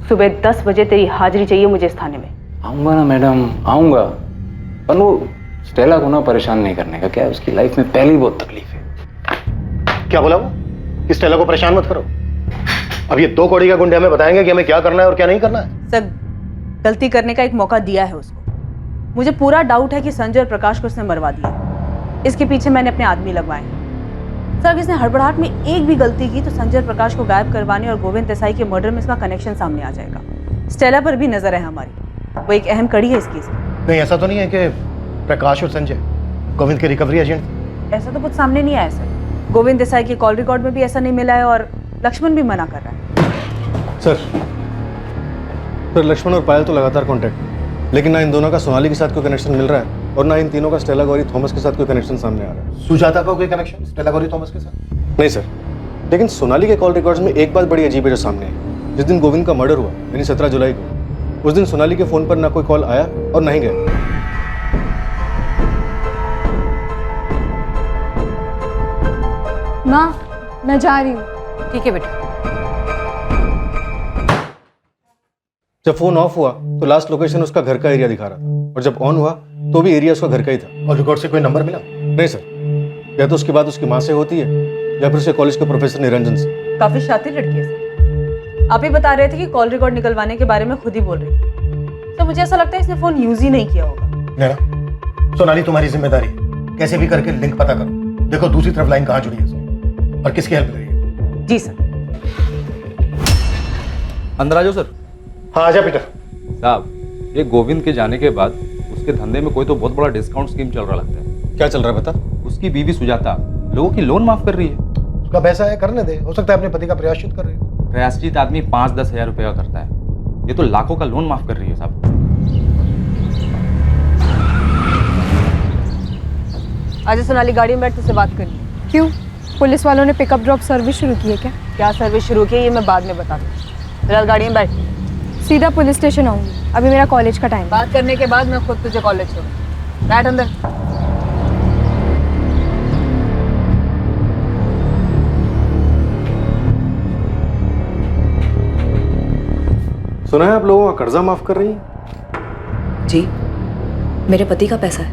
सुबह 10 बजे तेरी हाजिरी चाहिए मुझे इस थाने में। आऊंगा ना मैडम, आऊंगा, पर वो स्टेला को ना परेशान नहीं करने का। क्या है, उसकी लाइफ में पहले ही बहुत तकलीफ है। क्या बोला वो? कि स्टेला को परेशान मत करो। अब ये 2 कौड़ी का गुंडे हमें बताएंगे कि हमें क्या करना है और क्या नहीं करना है। सर, गलती करने का एक मौका दिया है उसको। मुझे पूरा डाउट है कि संजय और प्रकाश को उसने मरवा दिया। इसके पीछे मैंने अपने आदमी लगवाए हैं। सर, अगर इसने हड़बड़ाहट में एक भी गलती की तो संजय और प्रकाश को गायब करवाने और गोविंद देसाई के मर्डर में इसका कनेक्शन सामने आ जाएगा। स्टेला पर भी नजर है हमारी, वो एक अहम कड़ी है इस केस में। नहीं, ऐसा तो नहीं है कि प्रकाश और संजय गोविंद के रिकवरी एजेंट? ऐसा तो कुछ सामने नहीं आया सर। गोविंद देसाई के कॉल रिकॉर्ड में भी ऐसा नहीं मिला है और लक्ष्मण भी मना कर रहा है। सर लक्ष्मण और पायल तो लगातार कांटेक्ट, लेकिन ना इन दोनों का सोनाली के साथ कोई कनेक्शन मिल रहा है और ना इन तीनों का स्टेला गौरी थॉमस के साथ कोई कनेक्शन सामने आ रहा है। सुजाता का कोई कनेक्शन स्टेला गौरी थॉमस के साथ? नहीं सर, लेकिन सोनाली के कॉल रिकॉर्ड्स में एक बात बड़ी अजीब है जो सामने है। जिस दिन गोविंद का मर्डर हुआ यानी 17 जुलाई को, उस दिन सोनाली के फोन पर ना कोई कॉल आया और ना ही गया। माँ, मैं जा रही हूँ। ठीक है बेटा। जब फोन ऑफ हुआ तो लास्ट लोकेशन उसका घर का एरिया दिखा रहा था और जब ऑन हुआ तो भी एरिया उसका घर का ही था। और रिकॉर्ड से कोई नंबर मिला? नहीं सर, या तो उसकी बात उसकी माँ से होती है या फिर उसके कॉलेज के प्रोफेसर निरंजन से। काफी शातिर लड़की है सर। आप ही बता रहे थे कि कॉल रिकॉर्ड निकलवाने के बारे में खुद ही बोल रही थी। तो मुझे ऐसा लगता है इसने फोन यूज ही नहीं किया होगा। नैना, सोनाली तुम्हारी जिम्मेदारी, कैसे भी करके लिंक पता करो। देखो दूसरी तरफ लाइन कहाँ जुड़ी है और किसकी हेल्प करिए। जी सर। अंदर आ जाओ सर। हाँ आजा पीटर साहब, ये गोविंद के जाने के बाद उसके धंधे में कोई तो बहुत बड़ा डिस्काउंट स्कीम चल रहा लगता है। क्या चल रहा है बता? उसकी बीवी सुजाता लोगों की लोन माफ कर रही है। उसका पैसा है, करने दे। हो सकता है अपने पति का प्रायश्चित कर रही हो। प्रायश्चित आदमी 5-10 हजार रुपये का करता है, ये तो लाखों का लोन माफ कर रही है साहब। आज सोनाली गाड़ी में बैठ तुझसे बात करनी। क्यों? पुलिस वालों ने पिकअप ड्रॉप सर्विस शुरू की है क्या? क्या सर्विस शुरू की है ये मैं बाद में बता दूँ। फिलहाल गाड़ी में बैठ। सीधा पुलिस स्टेशन आऊंगी, अभी मेरा कॉलेज का टाइम। बात करने के बाद मैं खुद तुझे कॉलेज छोड़ूंगी। बैठ अंदर। सुना है आप लोगों का कर्जा माफ कर रही है? जी, मेरे पति का पैसा है।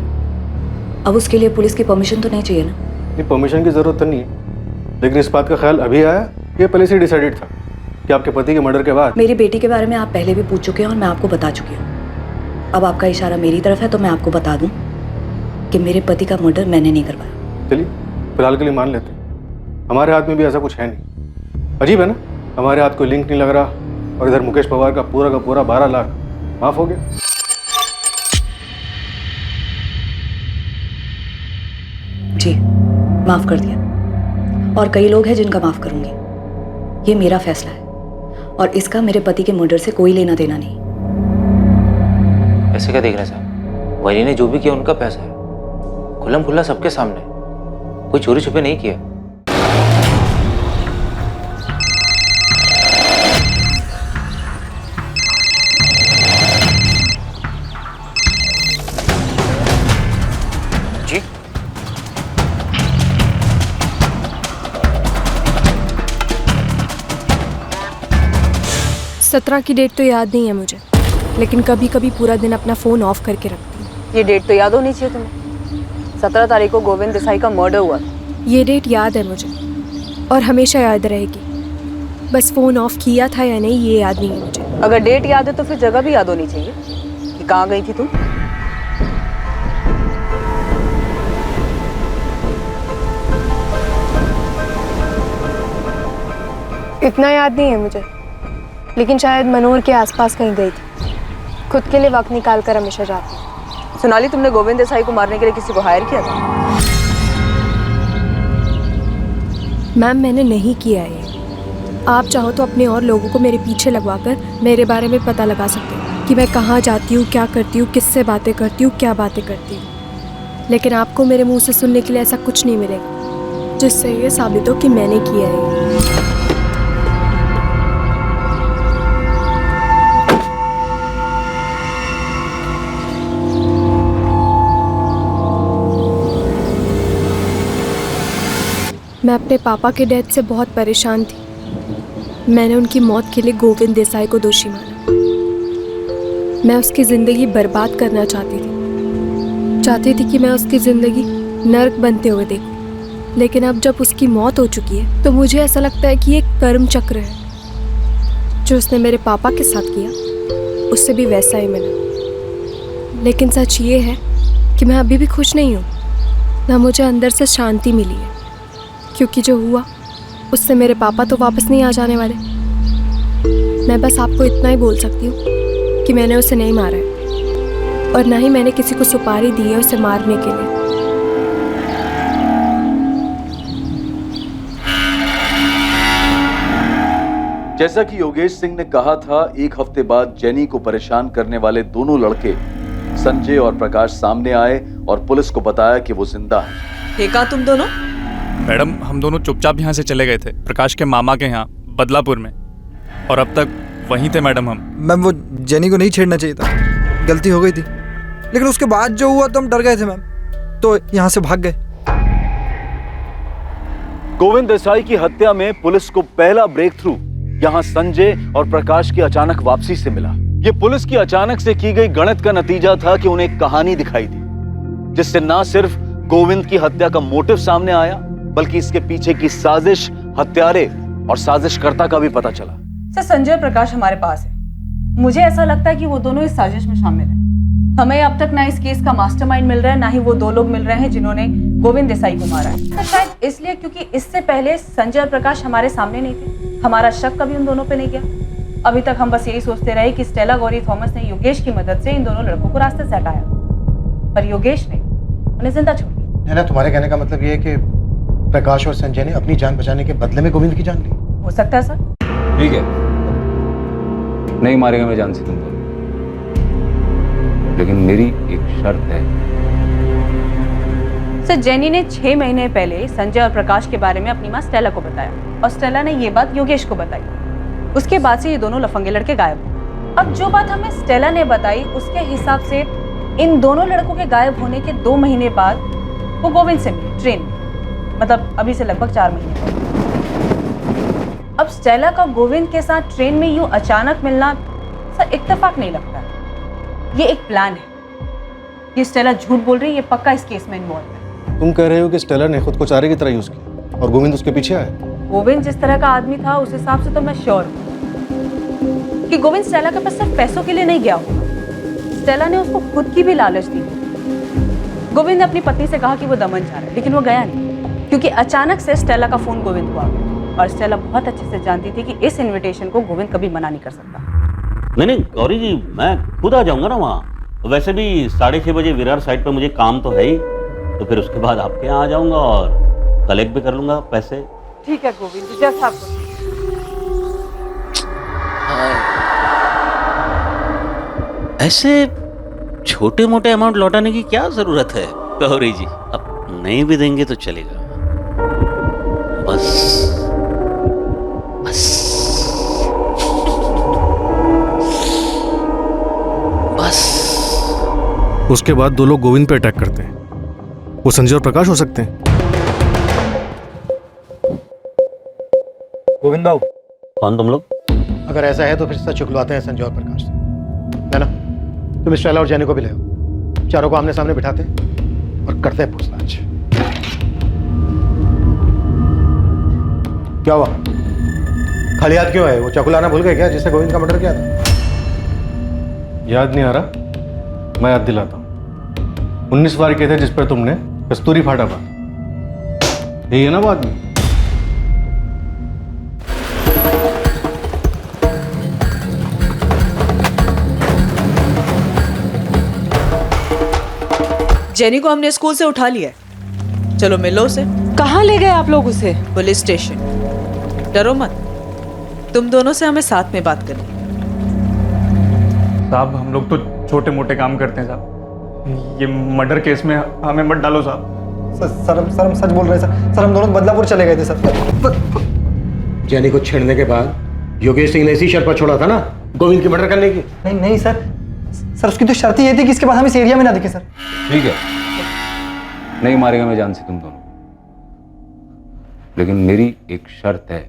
अब उसके लिए पुलिस की परमिशन तो नहीं चाहिए ना? नहीं, परमिशन की जरूरत तो नहीं है, लेकिन इस बात का ख्याल अभी आया, ये पहले से डिसाइडेड था कि आपके पति के मर्डर के बाद। मेरी बेटी के बारे में आप पहले भी पूछ चुके हैं और मैं आपको बता चुकी हूँ। अब आपका इशारा मेरी तरफ है तो मैं आपको बता दूं कि मेरे पति का मर्डर मैंने नहीं करवाया। चलिए फिलहाल के लिए मान लेते हैं, हमारे हाथ में भी ऐसा कुछ है नहीं। अजीब है ना, हमारे हाथ कोई लिंक नहीं लग रहा और इधर मुकेश पवार का पूरा 12 लाख माफ हो गया। जी, माफ कर दिया। और कई लोग हैं जिनका माफ करूंगी। ये मेरा फैसला है और इसका मेरे पति के मर्डर से कोई लेना देना नहीं। ऐसे क्या देख रहे हैं साहब? वही ने जो भी किया उनका पैसा है, खुल्लम खुल्ला सबके सामने, कोई चोरी छुपे नहीं किया। जी 17 की डेट तो याद नहीं है मुझे, लेकिन कभी कभी पूरा दिन अपना फ़ोन ऑफ करके रखती हूँ। ये डेट तो याद होनी चाहिए तुम्हें। 17 तारीख को गोविंद देसाई का मर्डर हुआ था। ये डेट याद है मुझे और हमेशा याद रहेगी, बस फ़ोन ऑफ किया था या नहीं ये याद नहीं है मुझे। अगर डेट याद है तो फिर जगह भी याद होनी चाहिए कि कहाँ गई थी तुम। इतना याद नहीं है मुझे, लेकिन शायद मनोर के आसपास कहीं गई थी। खुद के लिए वक्त निकाल कर हमेशा जाती हूँ। सोनाली, तुमने गोविंद देसाई को मारने के लिए किसी को हायर किया था? मैम, मैंने नहीं किया है। आप चाहो तो अपने और लोगों को मेरे पीछे लगवाकर मेरे बारे में पता लगा सकते हो कि मैं कहाँ जाती हूँ, क्या करती हूँ, किससे बातें करती हूँ, क्या बातें करती हूँ। लेकिन आपको मेरे मुंह से सुनने के लिए ऐसा कुछ नहीं मिलेगा जिससे ये साबित हो कि मैंने किया है। मैं अपने पापा के डेथ से बहुत परेशान थी। मैंने उनकी मौत के लिए गोविंद देसाई को दोषी माना। मैं उसकी ज़िंदगी बर्बाद करना चाहती थी कि मैं उसकी ज़िंदगी नर्क बनते हुए देखूं। लेकिन अब जब उसकी मौत हो चुकी है तो मुझे ऐसा लगता है कि ये कर्म चक्र है। जो उसने मेरे पापा के साथ किया उससे भी वैसा ही मिला। लेकिन सच ये है कि मैं अभी भी खुश नहीं हूँ, ना मुझे अंदर से शांति मिली है, क्योंकि जो हुआ उससे मेरे पापा तो वापस नहीं आ जाने वाले। मैं बस आपको इतना ही बोल सकती हूँ कि मैंने उसे नहीं मारा है और ना ही मैंने किसी को सुपारी दी है उसे मारने के लिए। जैसा कि योगेश सिंह ने कहा था, एक हफ्ते बाद जेनी को परेशान करने वाले दोनों लड़के संजय और प्रकाश सामने आए और पुलिस को बताया कि वो जिंदा है। थे कहाँ तुम दोनों? मैडम, हम दोनों चुपचाप यहाँ से चले गए थे प्रकाश के मामा के यहाँ बदलापुर में, और अब तक वहीं थे मैडम हम। मैम, वो जेनी को नहीं छेड़ना चाहिए था, गलती हो गई थी, लेकिन उसके बाद जो हुआ तो हम डर गए थे मैम, तो यहाँ से भाग गए। गोविंद देसाई की हत्या में पुलिस को पहला ब्रेक थ्रू यहाँ संजय और प्रकाश की अचानक वापसी से मिला। ये पुलिस की अचानक से की गई गणित का नतीजा था कि उन्हें एक कहानी दिखाई दी, जिससे ना सिर्फ गोविंद की हत्या का मोटिव सामने आया, बल्कि इसके पीछे की साजिश, हत्यारे और साजिशकर्ता का भी पता चला। सर, संजय और प्रकाश हमारे पास है। मुझे ऐसा लगता है कि वो दोनों इस साजिश में शामिल हैं। हमें अब तक ना इस केस का मास्टरमाइंड मिल रहा है, ना ही वो दो लोग मिल रहे हैं जिन्होंने गोविंद देसाई को मारा है। तो शायद इसलिए क्योंकि इससे पहले संजय और प्रकाश हमारे सामने नहीं थे, हमारा शक कभी उन दोनों पे नहीं गया। अभी तक हम बस यही सोचते रहे कि स्टेला गौरी थॉमस ने योगेश की मदद से इन दोनों लड़कों को रास्ते से हटाया, पर योगेश ने उन्हें जिंदा छोड़ दिया। तुम्हारे कहने का मतलब ये है कि प्रकाश और संजय ने अपनी जान बचाने के बदले में गोविंद की जान ली? हो सकता है सर। ठीक है, नहीं मारेगा मैं जान से तुम दोनों, लेकिन मेरी एक शर्त है। सर, जेनी ने 6 महीने पहले संजय और प्रकाश के बारे में अपनी माँ स्टेला को बताया और स्टेला ने ये बात योगेश को बताई। उसके बाद से ये दोनों लफंगे लड़के गायब हुए। अब जो बात हमें स्टेला ने बताई, उसके हिसाब से इन दोनों लड़कों के गायब होने के 2 महीने बाद वो गोविंद से मिले ट्रेन में, मतलब अभी से लगभग 4 महीने बाद। अब स्टेला का गोविंद के साथ ट्रेन में यूं अचानक मिलना सर इत्तेफाक नहीं लगता है, ये एक प्लान है। ये स्टेला झूठ बोल रही है, ये पक्का इस केस में इन्वॉल्व है। तुम कह रहे हो कि स्टेला ने खुद को चारे की तरह यूज किया और गोविंद उसके पीछे आया? गोविंद जिस तरह का आदमी था, उस हिसाब से तो मैं श्योर हूँ कि गोविंद स्टेला के पास सिर्फ पैसों के लिए नहीं गया होगा। स्टेला ने उसको खुद की भी लालच दी। गोविंद ने अपनी पत्नी से कहा कि वो दमन जा रहा है, लेकिन वो गया नहीं, क्योंकि अचानक से स्टेला का फोन गोविंद को आ गया और स्टेला बहुत अच्छे से जानती थी कि इस इनविटेशन को गोविंद कभी मना नहीं कर सकता। नहीं गौरी जी, मैं खुद आ जाऊंगा ना वहाँ। वैसे भी 6:30 बजे विरार साइड पर मुझे काम तो है ही, तो फिर उसके बाद आपके यहाँ आ जाऊंगा और कलेक्ट भी कर लूंगा पैसे। ठीक है गोविंद जी, जैसा आपको। ऐसे छोटे मोटे अमाउंट लौटाने की क्या जरूरत है गौरी जी? अब नहीं भी देंगे तो चलेगा, बस बस बस। उसके बाद 2 लोग गोविंद पे अटैक करते हैं, वो संजय और प्रकाश हो सकते हैं। गोविंद बाबू, कौन तुम लोग? अगर ऐसा है तो फिर सच उगलवाते हैं संजय और प्रकाश से, है ना? तुम स्टेला और जेनी को भी ले आओ, चारों को आमने सामने बिठाते हैं और करते हैं पूछताछ। क्या हुआ? खाली हाथ क्यों है? वो चाकू लाना भूल गए क्या, जिससे गोविंद का मर्डर किया था? याद नहीं आ रहा, मैं याद दिलाता हूँ। 19 वार किए थे जिस पर तुमने कस्तूरी फाटा था, यही है ना वो आदमी? जेनी को हमने स्कूल से उठा लिया है, चलो मिलो उसे। कहाँ ले गए आप लोग उसे? Police station. डरो मत, तुम दोनों से हमें साथ में बात करनी। साहब, हम लोग तो छोटे मोटे काम करते हैं साहब, ये मर्डर केस में हमें मत डालो साहब। सर हम सच बोल रहे हैं सर, हम दोनों बदलापुर चले गए थे सर। जेनी को छेड़ने के बाद योगेश सिंह ने इसी शर्त पर छोड़ा था ना, गोविंद की मर्डर करने की? नहीं सर, उसकी तो शर्त ये थी कि इसके बाद हम इस एरिया में ना दिखे सर। ठीक है, नहीं मारेगा मैं जान से तुम दोनों, लेकिन मेरी एक शर्त है,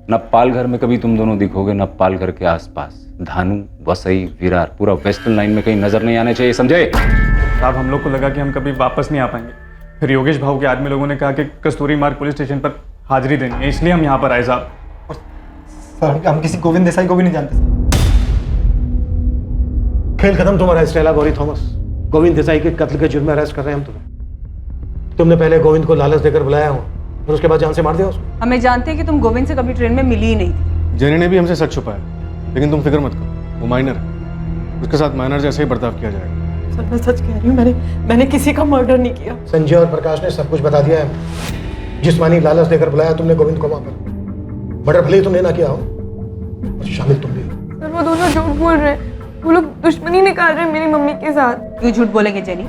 न पालघर में कभी तुम दोनों दिखोगे, न पालघर के आसपास। धानु, वसई, विरार, पूरा वेस्टर्न लाइन में कहीं नजर नहीं आने चाहिए, समझे? साहब, हम लोग को लगा कि हम कभी वापस नहीं आ पाएंगे, फिर योगेश भाऊ के आदमी लोगों ने कहा कि कस्तूरी मार्ग पुलिस स्टेशन पर हाजिरी देनी है, इसलिए हम यहाँ पर आए साहब। सर, हम किसी गोविंद देसाई को भी नहीं जानते। खेल खत्म तुम्हारा स्टेला गौरी थॉमस। गोविंद देसाई के कत्ल के जुर्म में अरेस्ट कर रहे हैं हम तुम्हें। तुमने पहले गोविंद को लालच देकर बुलाया हो और उसके बाद जान से मार दिया उसको। हमें जानते हैं कि तुम गोविंद से कभी ट्रेन में मिली ही नहीं थी। जेनी ने भी हमसे सच छुपाया। लेकिन तुम फिक्र मत करो, वो माइनर है, उसके साथ माइनर जैसे ही बर्ताव किया जाएगा। सर मैं सच कह रही हूँ, मैंने किसी का मर्डर नहीं किया। संजय और प्रकाश ने सब कुछ बता दिया है। जिस्मानी लालच देकर बुलाया तुमने गोविंद को वहां पर। मर्डर भले ही तुमने ना किया हो और शामिल तुम भी हो। सर वो दोनों झूठ बोल रहे हैं, वो लोग दुश्मनी निकाल रहे हैं मेरी मम्मी के साथ। क्यों झूठ बोलेंगे जेनी?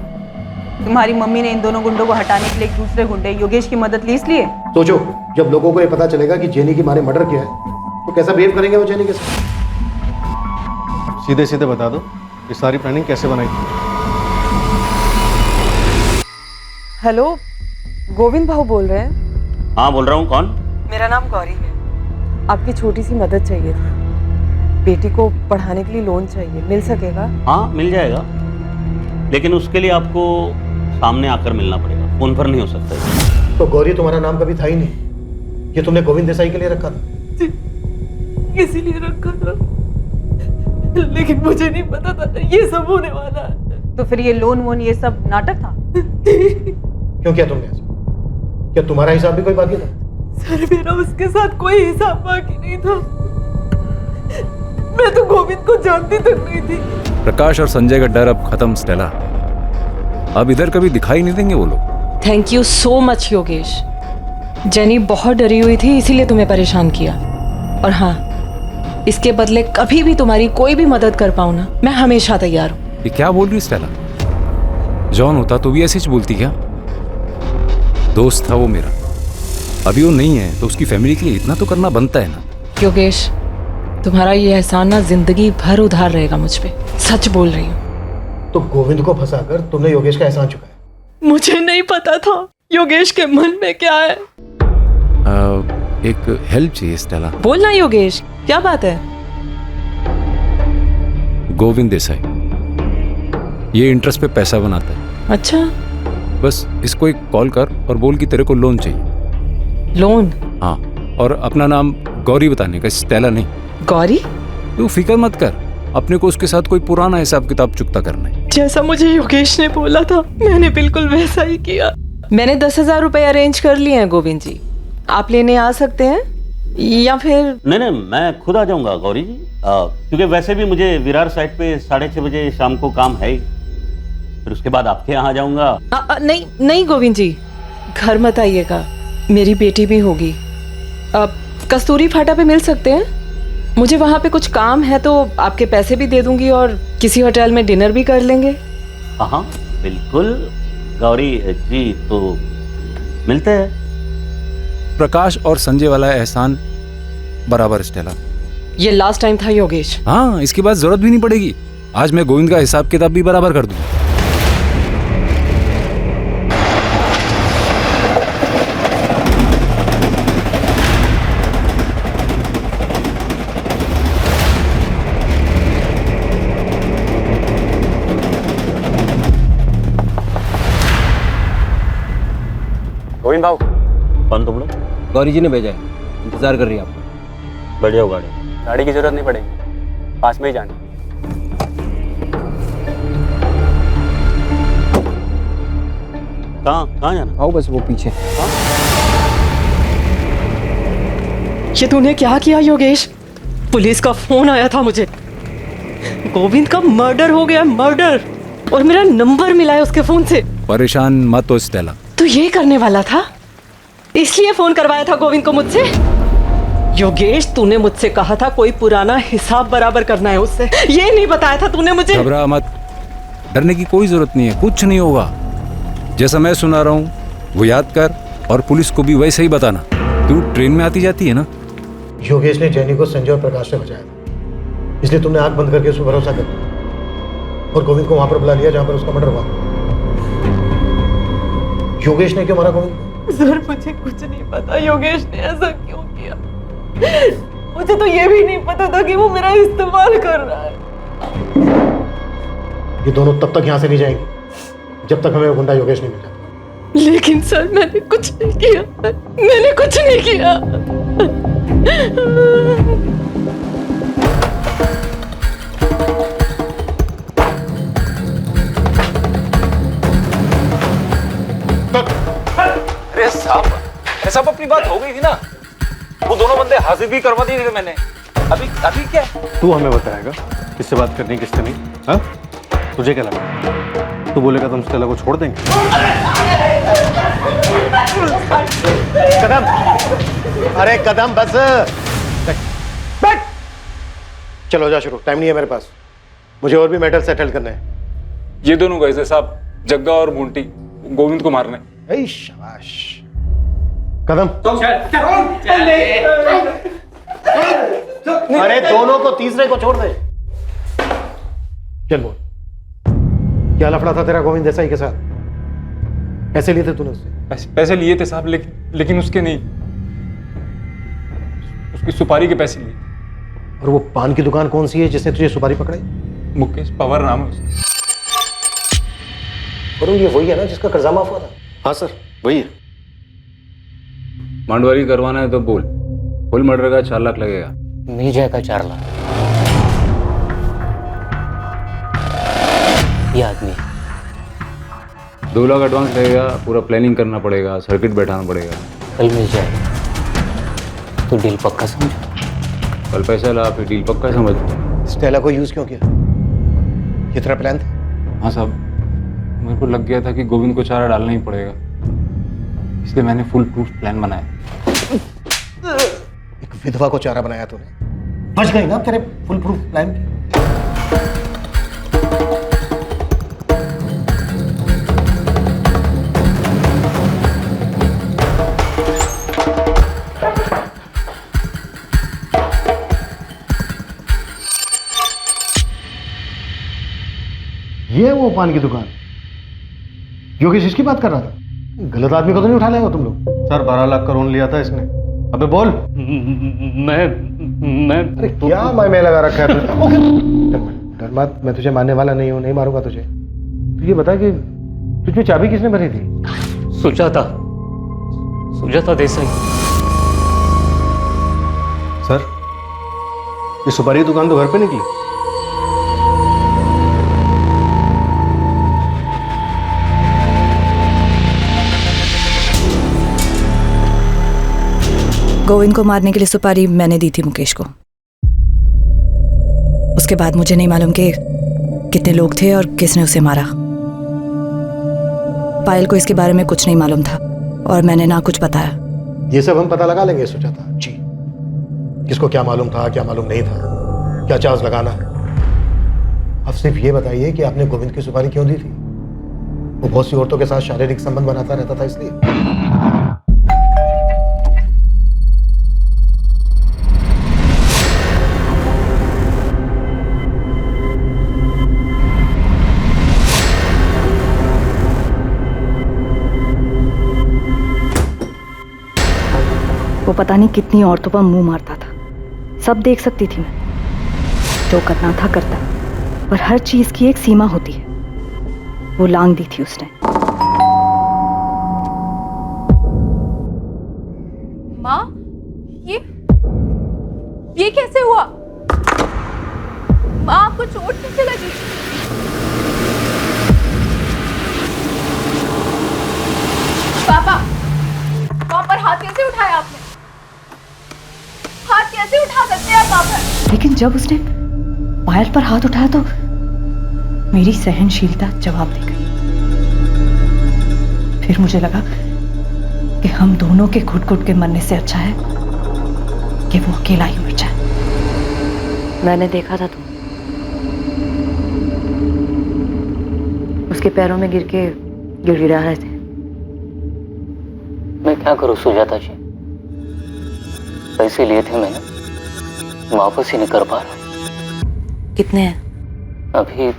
तुम्हारी मम्मी ने इन दोनों गुंडों को हटाने के लिए एक दूसरे गुंडे योगेश की मदद ली इसलिए। सोचो, जब लोगों को ये पता चलेगा कि जेनी की माँ ने मर्डर किया है तो कैसा बिहेव करेंगे वो जेनी के साथ। सीधे सीधे बता दो ये सारी प्लानिंग कैसे बनाई थी? हेलो, गोविंद भाऊ बोल रहे हैं? हाँ बोल रहा हूँ। कौन? मेरा नाम गौरी है। आपकी छोटी सी मदद चाहिए थी। बेटी को पढ़ाने के लिए लोन चाहिए, मिल सकेगा? हाँ मिल जाएगा, लेकिन उसके लिए आपको सामने आकर मिलना पड़ेगा, फोन पर नहीं हो सकता। तो गौरी तुम्हारा नाम कभी था ही नहीं, ये तुमने गोविंद देसाई के लिए रखा था। इसीलिए रखा था, लेकिन मुझे नहीं पता था ये सब होने वाला है। तो फिर ये लोन वोन ये सब नाटक था? क्यों किया तुमने ऐसा? क्या तुम्हारा हिसाब भी कोई बाकी था? सर मेरा उसके साथ कोई हिसाब बाकी नहीं था। मैं तो गोविंद को जानती तक नहीं थी। प्रकाश और संजय का डर अब खत्म स्टेला। अब इधर कभी दिखाई नहीं देंगे वो लोग। Thank you so much Yogesh. Jenny बहुत डरी हुई थी, इसीलिए तुम्हें परेशान किया। और हाँ, इसके बदले कभी भी तुम्हारी कोई भी मदद कर पाऊँ ना, मैं हमेशा तैयार हूँ। ये क्या बोल रही स्टेला? जॉन होता तो भी ऐसे ही बोलती क्या? दोस्त था वो मेरा, अभी वो नहीं है तो उसकी फैमिली के लिए इतना तो करना बनता है ना। योगेश, तुम्हारा ये एहसान ना जिंदगी भर उधार रहेगा मुझ पे, सच बोल रही हूँ। तो गोविंद को फंसाकर तुमने योगेश का एहसान चुकाया। मुझे नहीं पता था योगेश के मन में क्या है। एक हेल्प चाहिए स्टेला। बोलना योगेश, क्या बात है? गोविंद देसाई ये इंटरेस्ट पे पैसा बनाता है। अच्छा, बस इसको एक कॉल कर और बोल कि तेरे को लोन चाहिए। लोन? हाँ, और अपना नाम गौरी बताने का, स्टेला नहीं। गौरी? तू फिक्र मत कर, अपने को उसके साथ कोई पुराना हिसाब किताब चुकता करना है। जैसा मुझे योगेश ने बोला था मैंने बिल्कुल वैसा ही किया। मैंने 10,000 रुपए अरेंज कर लिए हैं गोविंद जी, आप लेने आ सकते हैं या फिर? नहीं, मैं खुद आ जाऊंगा गौरी जी, क्योंकि वैसे भी मुझे विरार साइड पे 6:30 बजे शाम को काम है ही, फिर उसके बाद आपके यहाँ आ जाऊंगा। नहीं गोविंद जी, घर मत आइएगा, मेरी बेटी भी होगी। कस्तूरी फाटा पे मिल सकते हैं? मुझे वहाँ पे कुछ काम है तो आपके पैसे भी दे दूंगी और किसी होटल में डिनर भी कर लेंगे। हाँ बिल्कुल गौरी जी, तो मिलते हैं। प्रकाश और संजय वाला एहसान बराबर स्टेला। ये लास्ट टाइम था योगेश। हाँ, इसके बाद जरूरत भी नहीं पड़ेगी। आज मैं गोविंद का हिसाब किताब भी बराबर कर दूंगा। गोविंद भाव। कौन तुम लोग? गौरी जी ने भेजा है, इंतजार कर रही है आपको। बैठ जाओ गाड़ी। गाड़ी की जरूरत नहीं पड़ेगी, पास में ही जाना। कहाँ जाना? आओ बस वो पीछे। ये तूने क्या किया योगेश? पुलिस का फोन आया था मुझे, गोविंद का मर्डर हो गया, मर्डर, और मेरा नंबर मिला है उसके फोन से। परेशान मत हो स्टेला। तू ये करने वाला था, इसलिए फोन करवाया था गोविंद को मुझसे? योगेश, तूने मुझसे कहा था कोई पुराना हिसाब बराबर करना है उससे, ये नहीं बताया था तूने मुझे? घबरा मत, डरने की कोई जरूरत नहीं है, कुछ नहीं होगा। जैसा मैं सुना रहा हूँ वो याद कर और पुलिस को भी वैसे ही बताना। तू ट्रेन में आती जाती है ना? योगेश ने जैनी को संजय और प्रकाश से बचाया था, इसलिए तुमने आंख बंद करके उस पर भरोसा कर लिया और गोविंद को वहां पर बुला लिया जहां पर उसका मर्डर हुआ। योगेश ने क्यों मारा गोविंद? सर मुझे कुछ नहीं पता योगेश ने ऐसा क्यों किया। मुझे तो ये भी नहीं पता था कि वो मेरा इस्तेमाल कर रहा है। ये दोनों तब तक यहाँ से नहीं जाएंगे जब तक हमें वो गुंडा योगेश नहीं मिला। लेकिन सर मैंने कुछ नहीं किया, मैंने कुछ नहीं किया। अरे साहब, अपनी बात हो गई थी ना, वो दोनों बंदे हाजिर भी करवा दिए थे मैंने। अभी अभी क्या? तू हमें बताएगा किससे बात करनी किससे नहीं? हाँ, तुझे क्या लगा? तू बोलेगा तो हम स्टेला को छोड़ देंगे? कदम, अरे कदम बस। बैठ। चलो जा शुरू, टाइम नहीं है मेरे पास। मुझे और भी मैटर सेटल करने हैं। ये दोनों गए थे साहब, जग्गा और बूंटी, गोविंद को मारने। ऐ शाबाश। कदम, अरे दोनों को, तीसरे को छोड़ दे। चल बोल, क्या लफड़ा था तेरा गोविंद देसाई के साथ? पैसे लिए थे तूने उससे? पैसे लिए थे साहब, लेकिन उसके नहीं, उसकी सुपारी के पैसे लिए। और वो पान की दुकान कौन सी है जिसने तुझे सुपारी पकड़ाई? मुकेश पवार नाम है उसका। वरुण, ये वही है ना जिसका कर्जा माफ हुआ था? हाँ सर, वही है। मांडवारी करवाना है तो बोल, फुल मर्डर का 4 लाख लगेगा। नहीं जाएगा 4 लाख। ये आदमी 2 लाख एडवांस लगेगा, पूरा प्लानिंग करना पड़ेगा, सर्किट बैठाना पड़ेगा। कल मिल जाएगा तो डील पक्का समझो। कल पैसा ला, फिर डील पक्का समझ। स्टेला को यूज क्यों किया? ये तेरा प्लान था? हाँ साहब, मेरे को लग गया था कि गोविंद को चारा डालना ही पड़ेगा, इसलिए मैंने फुल प्रूफ प्लान बनाया। एक विधवा को चारा बनाया तूने, बच गई ना तेरे फुल प्रूफ प्लान की। ये वो पान की दुकान योगेश इसकी बात कर रहा था? गलत आदमी को तो नहीं उठा लाए हो तुम लोग? सर 12 लाख का लोन लिया था इसने। अबे बोल। मैं अरे क्या मैं लगा रखा है तूने? डर मत, मैं तुझे मारने वाला नहीं हूँ, नहीं मारूंगा तुझे। तू ये बता कि तुझमें चाबी किसने भरी थी? सुजाता देसाई। सर, ये सुपारी की दुकान तो घर पे निकली। गोविंद को मारने के लिए सुपारी मैंने दी थी मुकेश को। उसके बाद मुझे नहीं मालूम कि कितने लोग थे और किसने उसे मारा। पायल को इसके बारे में कुछ नहीं मालूम था और मैंने ना कुछ बताया। ये सब हम पता लगा लेंगे सुजाता जी, किसको क्या मालूम था, क्या मालूम नहीं था, क्या चार्ज लगाना है। अब सिर्फ ये बताइए कि आपने गोविंद की सुपारी क्यों दी थी? वो बहुत सी औरतों के साथ शारीरिक संबंध बनाता रहता था इसलिए? वो पता नहीं कितनी औरतों पर मुंह मारता था, सब देख सकती थी मैं। जो करना था करता, पर हर चीज की एक सीमा होती है। वो लांग दी थी उसने। माँ, ये कैसे हुआ? माँ, आपको चोट कैसे लगी? पापा, वहां पर हाथ कैसे उठाया आपने? हाथ कैसे उठा सकते हैं आप वहां पर? लेकिन जब उसने पायल पर हाथ उठाया तो मेरी सहनशीलता जवाब दे गई। फिर मुझे लगा कि हम दोनों के घुट घुट के मरने से अच्छा है कि वो अकेला ही मर जाए। मैंने देखा था तुम उसके पैरों में गिर के गिड़गिड़ा रहे थे। मैं क्या करूं सुजाता जी, पैसे लिए थे मैंने, वापस ही नहीं कर पा रहा। कितने हैं? अभी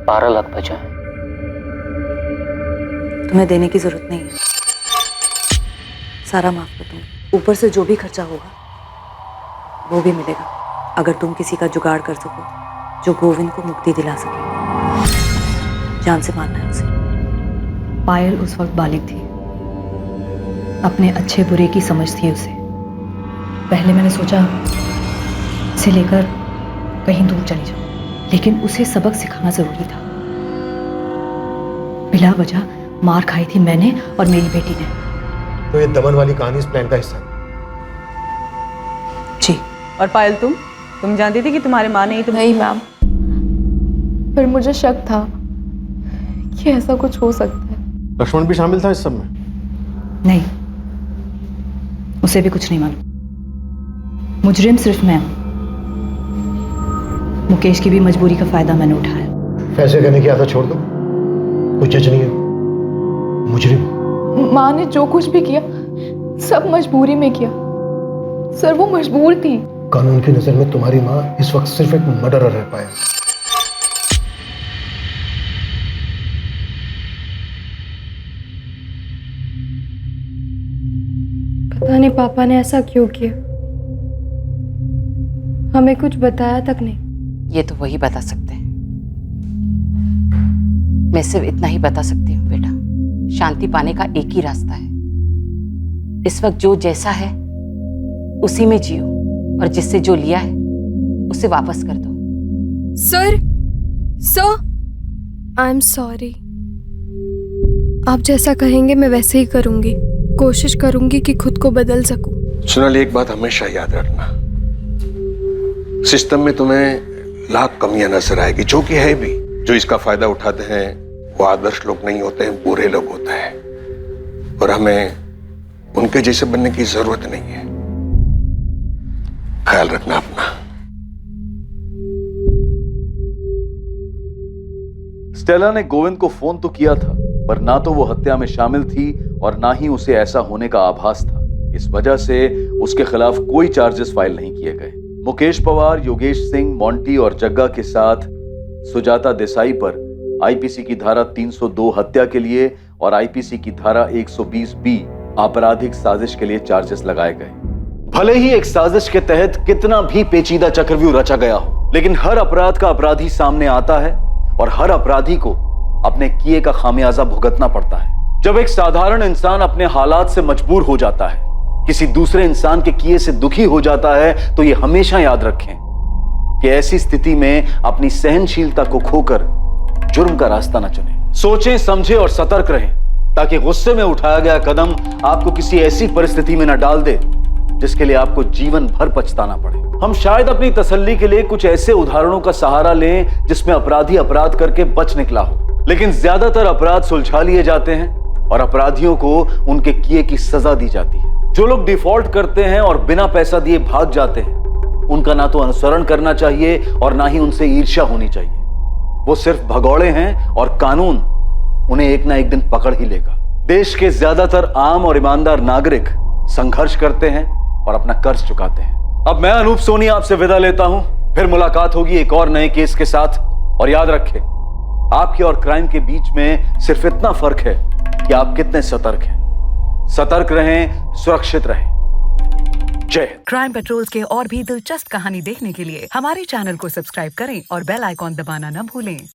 12 लाख बचा है। तुम्हें देने की जरूरत नहीं है, सारा माफ कर दूंगी। ऊपर से जो भी खर्चा होगा वो भी मिलेगा, अगर तुम किसी का जुगाड़ कर सको जो गोविंद को मुक्ति दिला सके। जान से मारना है उसे। पायल उस वक्त बालिग थी, अपने अच्छे बुरे की समझ थी उसे। पहले मैंने सोचा इसे लेकर कहीं दूर चली जाऊं, लेकिन उसे सबक सिखाना जरूरी था। बिला वजह मार खाई थी मैंने और मेरी बेटी ने। तो ये दमन वाली कहानी इस प्लान का हिस्सा है? जी। और पायल तुम जानती थी कि तुम्हारे माँ ने ही तुम... नहीं मैम, पर मुझे शक था कि ऐसा कुछ हो सकता है। लक्ष्मण भी शामिल था इस सब में? नहीं, उसे भी कुछ नहीं मालूम। मुजरिम सिर्फ मैं हूं। मुकेश की भी मजबूरी का फायदा मैंने उठाया। फैसले करने की आदत छोड़ दो, कुछ जज नहीं है। मुजरिम माँ ने जो कुछ भी किया सब मजबूरी में किया। सर वो मजबूर थी। कानून की नजर में तुम्हारी माँ इस वक्त सिर्फ एक मर्डरर रह पाया। पता नहीं पापा ने ऐसा क्यों किया, हमें कुछ बताया तक नहीं। ये तो वही बता सकते हैं। मैं सिर्फ इतना ही बता सकती हूँ बेटा, शांति पाने का एक ही रास्ता है। इस वक्त जो जैसा है उसी में जियो, और जिससे जो लिया है उसे वापस कर दो। Sir I am sorry. आप जैसा कहेंगे मैं वैसे ही करूंगी। कोशिश करूंगी कि खुद को बदल सकूं। सोनाली, एक बात हमेशा याद रखना, सिस्टम में तुम्हें लाख कमियां नजर आएगी, जो कि है भी। जो इसका फायदा उठाते हैं वो आदर्श लोग नहीं होते हैं, बुरे लोग होते हैं, और हमें उनके जैसे बनने की जरूरत नहीं है। ख्याल रखना अपना। स्टेला ने गोविंद को फोन तो किया था, पर ना तो वो हत्या में शामिल थी और ना ही उसे ऐसा होने का आभास था। इस वजह से उसके खिलाफ कोई चार्जेस फाइल नहीं किए गए। मुकेश पवार, योगेश सिंह, मोंटी और जग्गा के साथ सुजाता देसाई पर आईपीसी की धारा 302 हत्या के लिए और आईपीसी की धारा 120B आपराधिक साजिश के लिए चार्जेस लगाए गए। भले ही एक साजिश के तहत कितना भी पेचीदा चक्रव्यूह रचा गया हो, लेकिन हर अपराध का अपराधी सामने आता है और हर अपराधी को अपने किए का खामियाजा भुगतना पड़ता है। जब एक साधारण इंसान अपने हालात से मजबूर हो जाता है, किसी दूसरे इंसान के किए से दुखी हो जाता है, तो यह हमेशा याद रखें कि ऐसी स्थिति में अपनी सहनशीलता को खोकर जुर्म का रास्ता न चुनें। सोचें, समझें और सतर्क रहें, ताकि गुस्से में उठाया गया कदम आपको किसी ऐसी परिस्थिति में न डाल दे जिसके लिए आपको जीवन भर पछताना पड़े। हम शायद अपनी तसल्ली के लिए कुछ ऐसे उदाहरणों का सहारा लें जिसमें अपराधी अपराध करके बच निकला हो, लेकिन ज्यादातर अपराध सुलझा लिए जाते हैं और अपराधियों को उनके किए की सजा दी जाती है। जो लोग डिफॉल्ट करते हैं और बिना पैसा दिए भाग जाते हैं, उनका ना तो अनुसरण करना चाहिए और ना ही उनसे ईर्ष्या होनी चाहिए। वो सिर्फ भगौड़े हैं और कानून उन्हें एक ना एक दिन पकड़ ही लेगा। देश के ज्यादातर आम और ईमानदार नागरिक संघर्ष करते हैं और अपना कर्ज चुकाते हैं। अब मैं अनूप सोनी आपसे विदा लेता हूं, फिर मुलाकात होगी एक और नए केस के साथ। और याद रखें, आपके और क्राइम के बीच में सिर्फ इतना फर्क है कि आप कितने सतर्क हैं। सतर्क रहें, सुरक्षित रहें। जय हिंद। क्राइम पेट्रोल्स के और भी दिलचस्प कहानी देखने के लिए हमारे चैनल को सब्सक्राइब करें और बेल आइकॉन दबाना न भूलें।